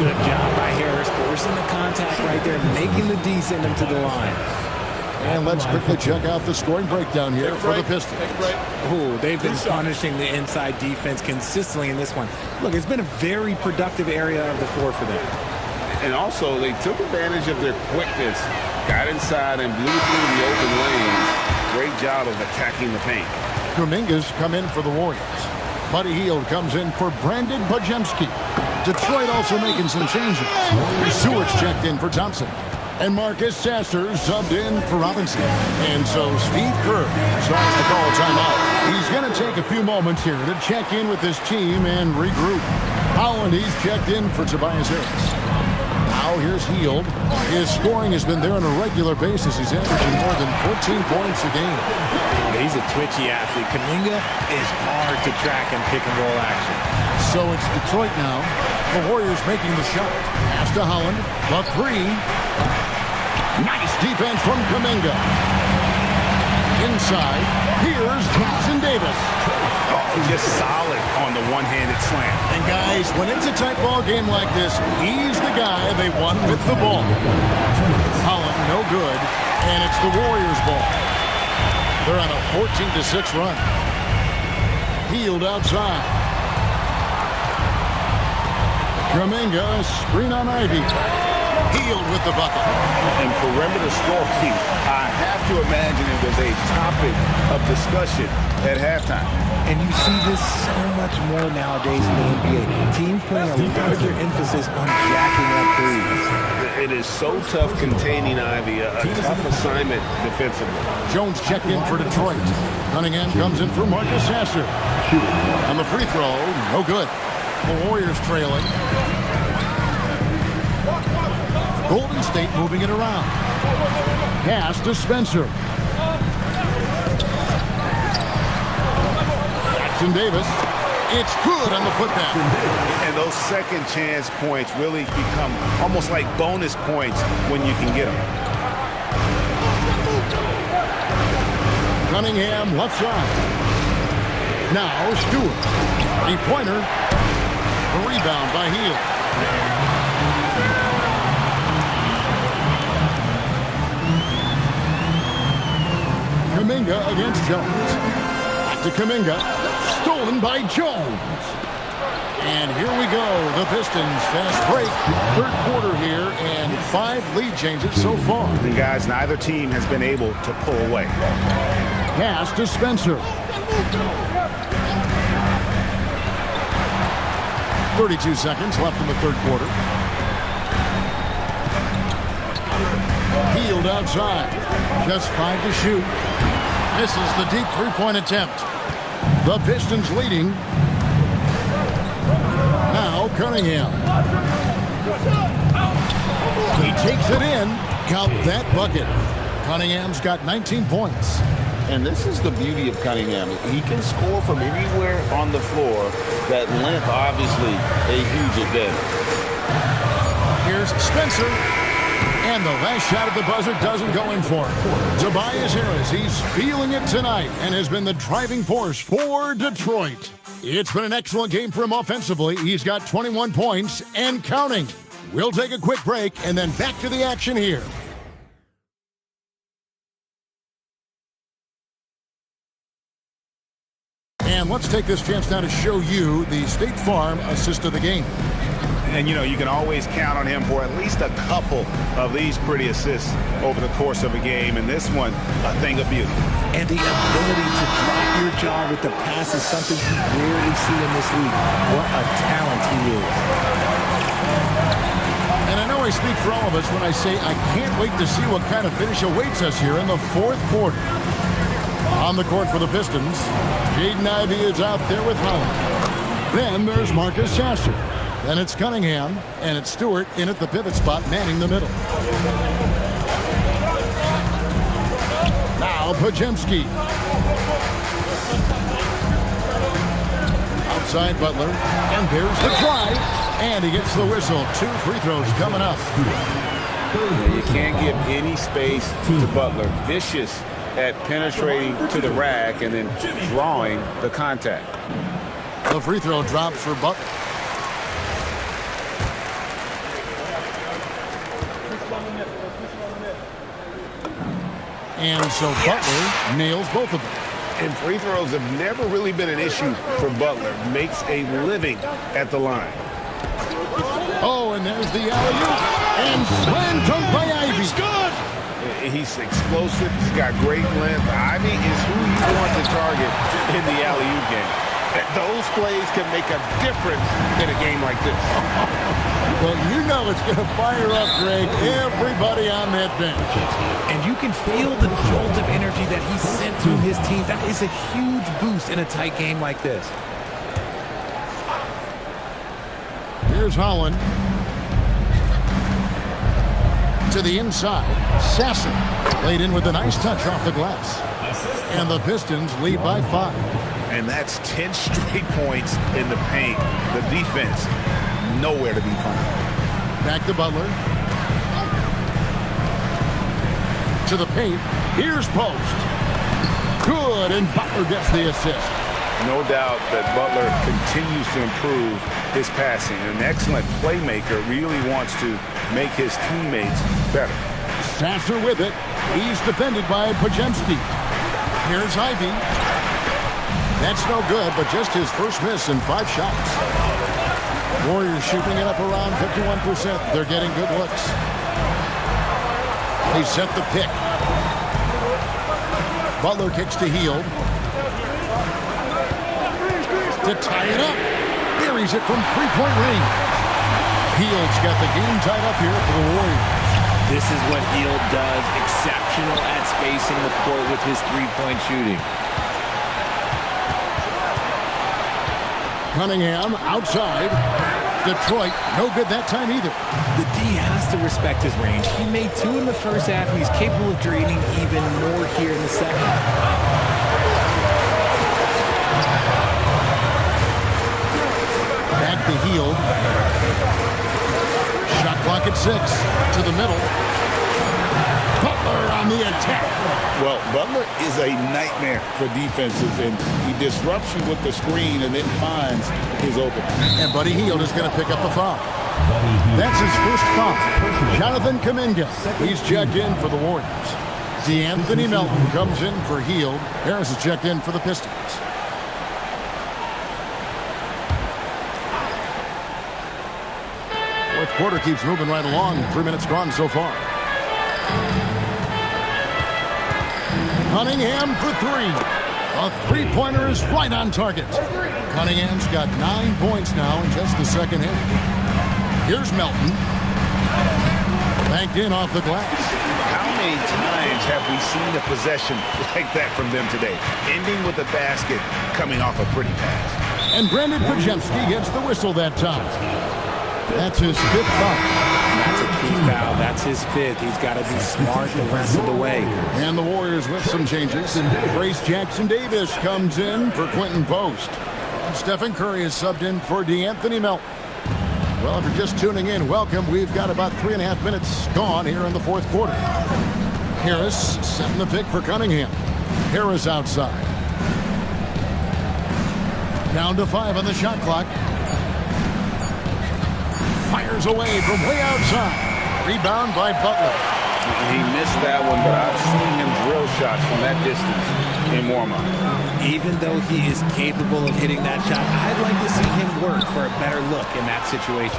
Good job by Harris, forcing the contact right there, making the D send him to the line. And let's quickly check out the scoring breakdown here for the Pistons. Ooh, they've been punishing the inside defense consistently in this one. Look, it's been a very productive area of the floor for them. And also, they took advantage of their quickness, got inside and blew through the open lanes. Great job of attacking the paint. Kuminga's come in for the Warriors. Buddy Hield comes in for Brandon Podziemski. Detroit also making some changes. Stewart's checked in for Thompson. And Marcus Sasser subbed in for Robinson. And so Steve Kerr starts to call a timeout. He's going to take a few moments here to check in with his team and regroup. Holland, he's checked in for Tobias Harris. Now here's Hield. His scoring has been there on a regular basis. He's averaging more than 14 points a game. He's a twitchy athlete. Kuminga is hard to track in pick-and-roll action. So it's Detroit now. The Warriors making the shot. Pass to Holland. The 3. Nice defense from Kuminga. Inside, here's Jackson Davis. Just solid on the one-handed slam. And guys, when it's a tight ball game like this, he's the guy they won with the ball. Holland, no good, and it's the Warriors' ball. They're on a 14-6 run. Hield outside. Kuminga, screen on Ivy. Hield with the bucket. And perimeter scoring, I have to imagine it was a topic of discussion at halftime. And you see this so much more nowadays in the NBA. Teams putting a larger emphasis on jacking up threes. It is so tough containing Ivy, a tough assignment defensively. Jones checked in for Detroit. Cunningham comes in for Marcus Sasser. On the free throw, no good. The Warriors trailing. Golden State moving it around. Pass to Spencer. Jackson Davis. It's good on the putback. And those second chance points really become almost like bonus points when you can get them. Cunningham left side. Now Stewart. Three-pointer. A rebound by Hield. Kuminga against Jones. Back to Kuminga. Stolen by Jones. And here we go. The Pistons fast break. Third quarter here and 5 lead changes so far. And guys, neither team has been able to pull away. Pass to Spencer. 32 seconds left in the third quarter. Hield outside. Just 5 to shoot. Misses the deep three-point attempt. The Pistons leading. Now Cunningham. He takes it in. Count that bucket. Cunningham's got 19 points. And this is the beauty of Cunningham. He can score from anywhere on the floor. That length, obviously, a huge advantage. Here's Spencer. And the last shot at the buzzer doesn't go in for him. Tobias Harris, he's feeling it tonight and has been the driving force for Detroit. It's been an excellent game for him offensively. He's got 21 points and counting. We'll take a quick break and then back to the action here. And let's take this chance now to show you the State Farm assist of the game. And, you can always count on him for at least a couple of these pretty assists over the course of a game. And this one, a thing of beauty. And the ability to drop your jaw with the pass is something you rarely see in this league. What a talent he is. And I know I speak for all of us when I say I can't wait to see what kind of finish awaits us here in the fourth quarter. On the court for the Pistons, Jaden Ivey is out there with Holland. Then there's Marcus Sasser. Then it's Cunningham, and it's Stewart in at the pivot spot, manning the middle. Now Pajemski. Outside Butler, and there's the drive, and he gets the whistle. 2 free throws coming up. You can't give any space to Butler. Vicious at penetrating to the rack and then drawing the contact. The free throw drops for Butler. And so Butler nails both of them. And free throws have never really been an issue for Butler. Makes a living at the line. Oh, and there's the alley-oop. And slam dunk by Ivey. He's explosive. He's got great length. Ivey is who you want to target in the alley-oop game. Those plays can make a difference in a game like this. Well, you know it's going to fire up, Greg, everybody on that bench. And you can feel the jolt of energy that he sent through his team. That is a huge boost in a tight game like this. Here's Holland. To the inside. Sasser laid in with a nice touch off the glass. And the Pistons lead by 5. And that's 10 straight points in the paint. The defense, nowhere to be found. Back to Butler. To the paint. Here's Post. Good, and Butler gets the assist. No doubt that Butler continues to improve his passing. An excellent playmaker, really wants to make his teammates better. Sasser with it. He's defended by Pajemski. Here's Ivey. That's no good, but just his first miss in 5 shots. Warriors shooting it up around 51%. They're getting good looks. They set the pick. Butler kicks to Hield. To tie it up. Buries it from three-point range. Hield's got the game tied up here for the Warriors. This is what Hield does. Exceptional at spacing the court with his three-point shooting. Cunningham outside. Detroit, no good that time either. The D has to respect his range. He made 2 in the first half, and he's capable of draining even more here in the second. Back to Hield. Shot clock at 6. To the middle. Butler on the attack. Well, Butler is a nightmare for defenses, and he disrupts you with the screen and then finds his opening. And Buddy Hield is going to pick up a foul. That's his first foul. Jonathan Kuminga. He's checked in for the Warriors. D'Anthony Melton comes in for Hield. Harris is checked in for the Pistons. Fourth quarter keeps moving right along. 3 minutes gone so far. Cunningham for 3. A three-pointer is right on target. Cunningham's got 9 points now in just the second half. Here's Melton. Banked in off the glass. How many times have we seen a possession like that from them today? Ending with a basket, coming off a pretty pass. And Brandon Pajemski gets the whistle that time. That's his 5th foul. That's a key foul. That's his 5th. He's got to be smart the rest of the way. And the Warriors with some changes. Grace Jackson-Davis comes in for Quentin Post. And Stephen Curry is subbed in for DeAnthony Melton. Well, if you're just tuning in, welcome. We've got about 3.5 minutes gone here in the 4th quarter. Harris setting the pick for Cunningham. Harris outside. Down to 5 on the shot clock. Fires away from way outside. Rebound by Butler. He missed that one, but I've seen him drill shots from that distance in warm-up. Even though he is capable of hitting that shot, I'd like to see him work for a better look in that situation.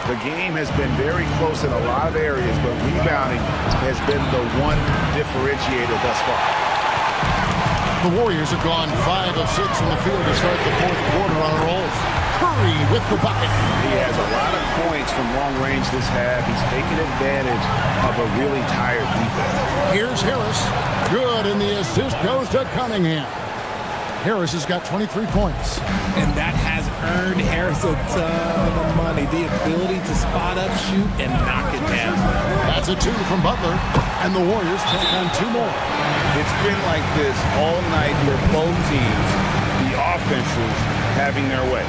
The game has been very close in a lot of areas, but rebounding has been the one differentiator thus far. The Warriors have gone 5 of 6 from the field to start the 4th quarter on a roll. Curry with the bucket. He has a lot of points from long range this half. He's taking advantage of a really tired defense. Here's Harris. Good, and the assist goes to Cunningham. Harris has got 23 points. And that has earned Harris a ton of money. The ability to spot up, shoot, and knock it down. That's a 2 from Butler, and the Warriors take on 2 more. It's been like this all night for both teams. The offenses having their way.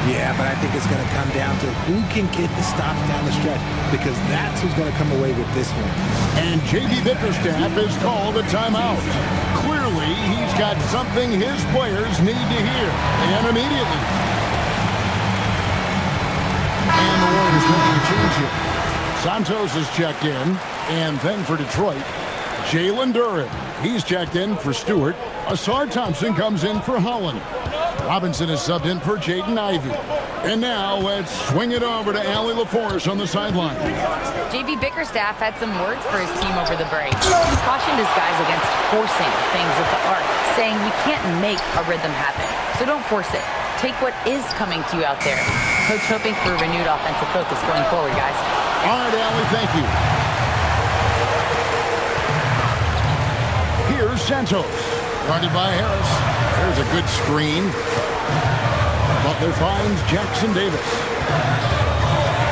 Yeah, but I think it's going to come down to who can get the stops down the stretch, because that's who's going to come away with this one. And J.B. Bickerstaff has called a timeout. Clearly, he's got something his players need to hear, and immediately. And the Warriors making a change here. Santos is checked in, and then for Detroit, Jalen Duren. He's checked in for Stewart. Asar Thompson comes in for Holland. Robinson is subbed in for Jaden Ivey. And now let's swing it over to Allie LaForce on the sideline. J.B. Bickerstaff had some words for his team over the break. He cautioned his guys against forcing things at the arc, saying you can't make a rhythm happen, so don't force it. Take what is coming to you out there. Coach hoping for a renewed offensive focus going forward, guys. All right, Allie, thank you. Here's Santos, guarded by Harris. There's a good screen. Butler finds Jackson-Davis.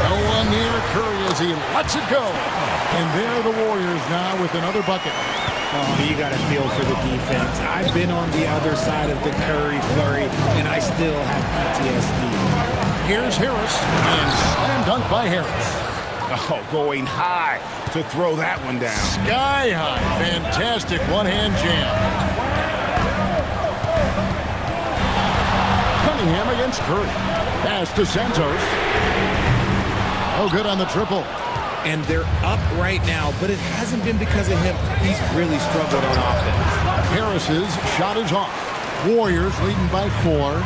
No one near Curry as he lets it go. And there are the Warriors now with another bucket. Oh, you got to feel for the defense. I've been on the other side of the Curry flurry, and I still have PTSD. Here's Harris, and slam dunk by Harris. Oh, going high to throw that one down. Sky high. Fantastic one-hand jam. Cunningham against Curry. Pass to Santos. Oh, good on the triple. And they're up right now, but it hasn't been because of him. He's really struggled on offense. Harris's shot is off. Warriors leading by 4.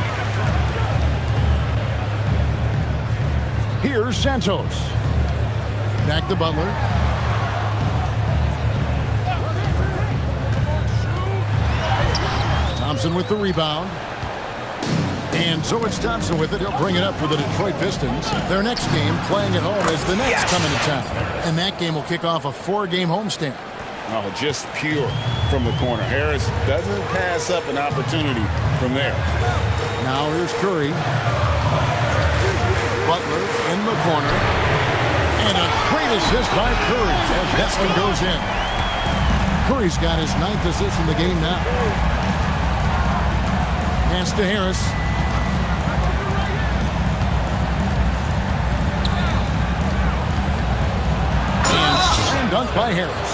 Here's Santos. Back to Butler. Thompson with the rebound. And so it's Thompson with it. He'll bring it up for the Detroit Pistons. Their next game, playing at home, as the Nets come into town. And that game will kick off a 4-game homestand. Oh, just pure from the corner. Harris doesn't pass up an opportunity from there. Now here's Curry. Butler in the corner. And a great assist by Curry as that one goes in. Curry's got his 9th assist in the game now. Pass to Harris. And slam dunk by Harris.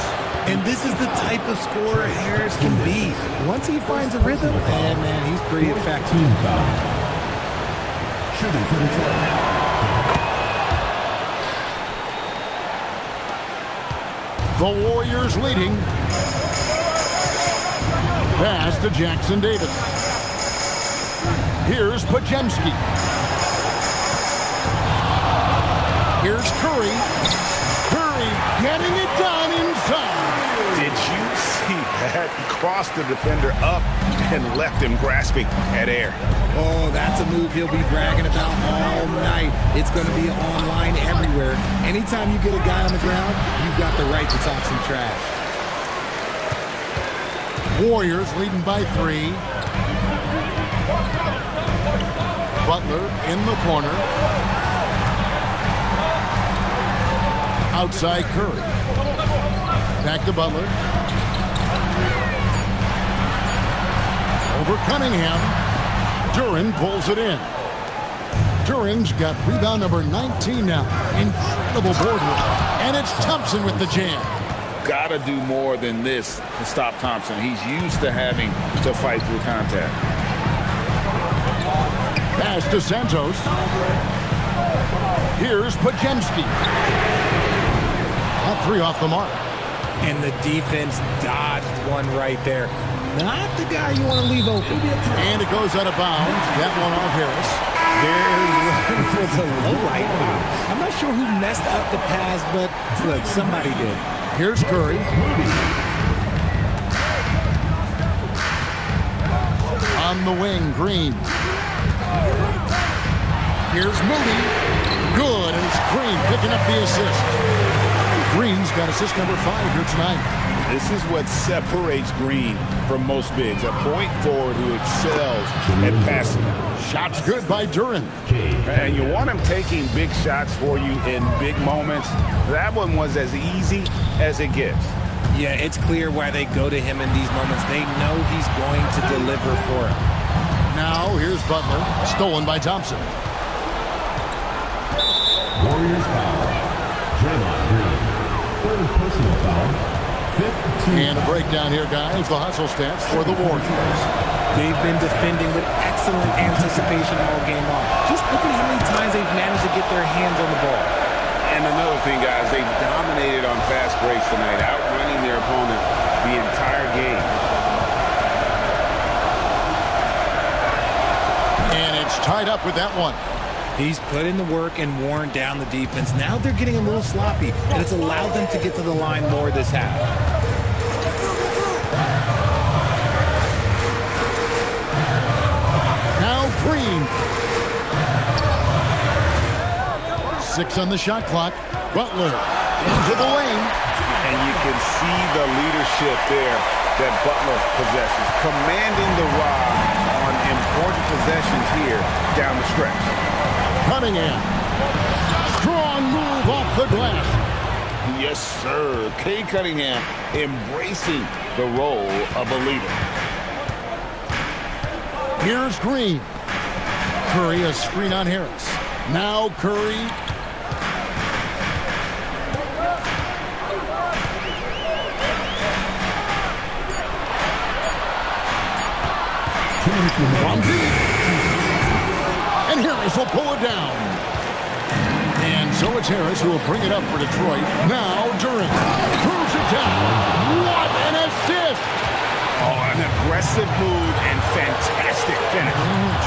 And this is the type of scorer Harris can be. Once he finds a rhythm, man, he's pretty effective. Shooting for Detroit. The Warriors leading. Pass to Jackson-Davis. Here's Pajemski. Here's Curry. Curry getting it done inside. Did you see that? Crossed the defender up and left him grasping at air. Oh, that's a move he'll be bragging about all all night. It's going to be online everywhere. Anytime you get a guy on the ground, you've got the right to talk some trash. Warriors leading by 3. Butler in the corner. Outside Curry. Back to Butler. Over Cunningham. Duren pulls it in. Duren's got rebound number 19 now. Incredible board work. And it's Thompson with the jam. Gotta do more than this to stop Thompson. He's used to having to fight through contact. Pass to Santos. Here's Pajemski. That 3 off the mark. And the defense dodged one right there. Not the guy you want to leave open. And it goes out of bounds. That one off Harris. There's one for the low right. I'm not sure who messed up the pass, but look, somebody did. Here's Curry. On the wing, Green. Here's Moody. Good, and it's Green picking up the assist. Green's got assist number 5 here tonight. This is what separates Green from most bigs. A point forward who excels at passing. Shots good by Duren. And you want him taking big shots for you in big moments. That one was as easy as it gets. Yeah, it's clear why they go to him in these moments. They know he's going to deliver for him. Now, here's Butler. Stolen by Thompson. Warriors foul. Draymond Green. Third personal foul. And a breakdown here, guys. The hustle stats for the Warriors. They've been defending with excellent anticipation all game long. Just look at how many times they've managed to get their hands on the ball. And another thing, guys, they've dominated on fast breaks tonight, outrunning their opponent the entire game. And it's tied up with that one. He's put in the work and worn down the defense. Now they're getting a little sloppy, and it's allowed them to get to the line more this half. Now Green. 6 on the shot clock. Butler into the lane. And you can see the leadership there that Butler possesses, commanding the rock on important possessions here down the stretch. Cunningham. Strong move off the glass. Yes, sir. Cade Cunningham embracing the role of a leader. Here's Green. Curry, a screen on Harris. Now Curry. From deep. And Harris will pull it down. And so it's Harris who will bring it up for Detroit. Now Duren throws it down. What an assist! Oh, an aggressive move and fantastic finish.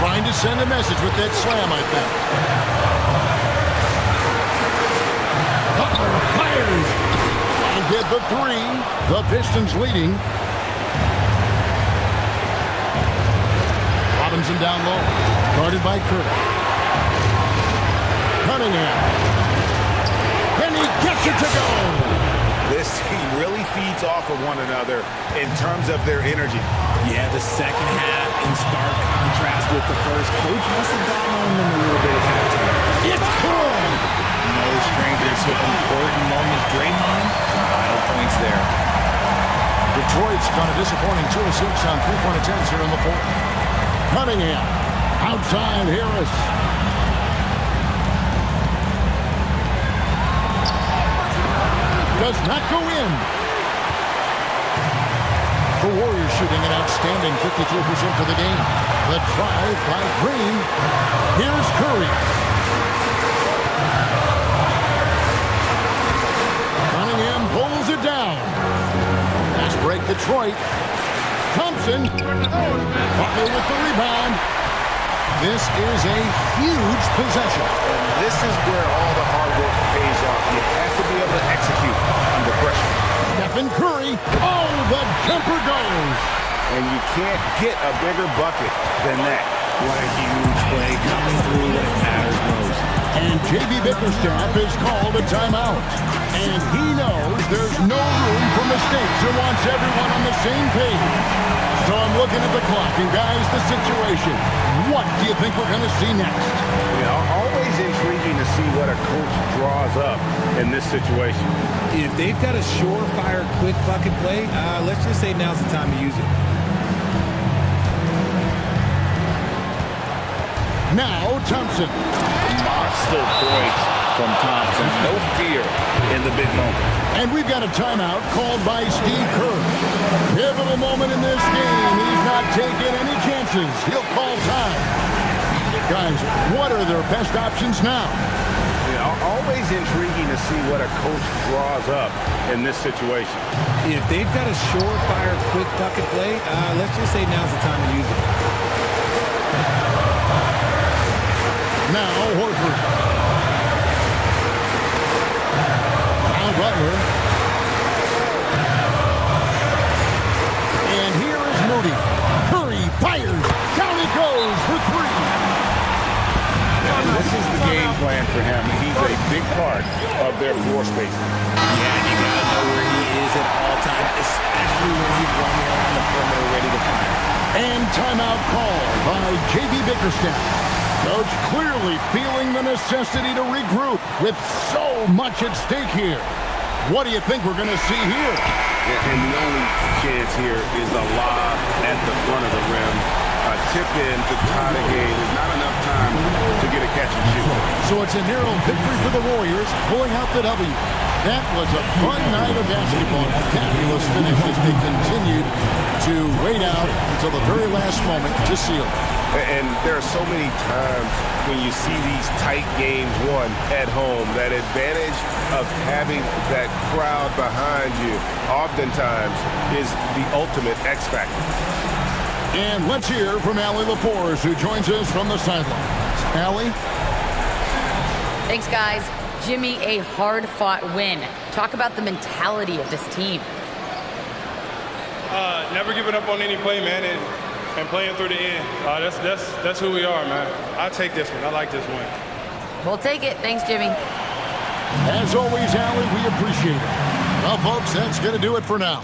Trying to send a message with that slam, I think. Butler fires. And get the 3. The Pistons leading. Robinson down low. Guarded by Curry. Cunningham. And he gets it to go. This team really feeds off of one another in terms of their energy. Yeah, the second half in stark contrast with the first. Coach must have gotten on them a little bit at halftime. It's good. No strangers to important moments. Draymond, some final points there. Detroit's got a disappointing 2 of 6 on 3-point attempts here in the 4th. Cunningham. Outside Harris. Does not go in. The Warriors shooting an outstanding 53% for the game. The drive by Green. Here's Curry. Cunningham pulls it down. Fast break Detroit. Thompson. Butler with the rebound. This is a huge possession. And this is where all the hard work pays off. You have to be able to execute under pressure. Stephen Curry. Oh, the jumper goes. And you can't get a bigger bucket than that. What a huge play coming through when it matters most. J.B. Bickerstaff has called a timeout. And he knows there's no room for mistakes and wants everyone on the same page. So I'm looking at the clock, and guys, the situation. What do you think we're going to see next? Always intriguing to see what a coach draws up in this situation. If they've got a surefire, quick bucket play, let's just say now's the time to use it. Now, Thompson. Monster points from Thompson. No fear in the big moment. And we've got a timeout called by Steve Kerr. Pivotal moment in this game. He's not taking any chances. He'll call time. Guys, what are their best options now? Always intriguing to see what a coach draws up in this situation. If they've got a surefire, quick bucket play, let's just say now's the time to use it. Now, Horford. Now, Butler. And here is Moody. Curry fires. Down it goes for three. This is the game plan for him. He's a big part of their floor space. Yeah, you got to know where he is at all times, especially when he's roaming around the perimeter ready to fire. And timeout called by J.B. Bickerstaff. Coach clearly feeling the necessity to regroup with so much at stake here. What do you think we're going to see here? Yeah, and the only chance here is a lob at the front of the rim. A tip in to tie the game. There's not enough time to get a catch and shoot. So it's a narrow victory for the Warriors, pulling out the W. That was a fun night of basketball. Fabulous finish as they continued to wait out until the very last moment to seal it. And there are so many times when you see these tight games won at home, that advantage of having that crowd behind you oftentimes is the ultimate X factor. And let's hear from Allie LaForce, who joins us from the sidelines. Allie? Thanks, guys. Jimmy, a hard-fought win. Talk about the mentality of this team. Never giving up on any play, man, and playing through the end. That's who we are, man. I take this one. I like this win. We'll take it. Thanks, Jimmy. As always, Allie, we appreciate it. Well, folks, that's going to do it for now.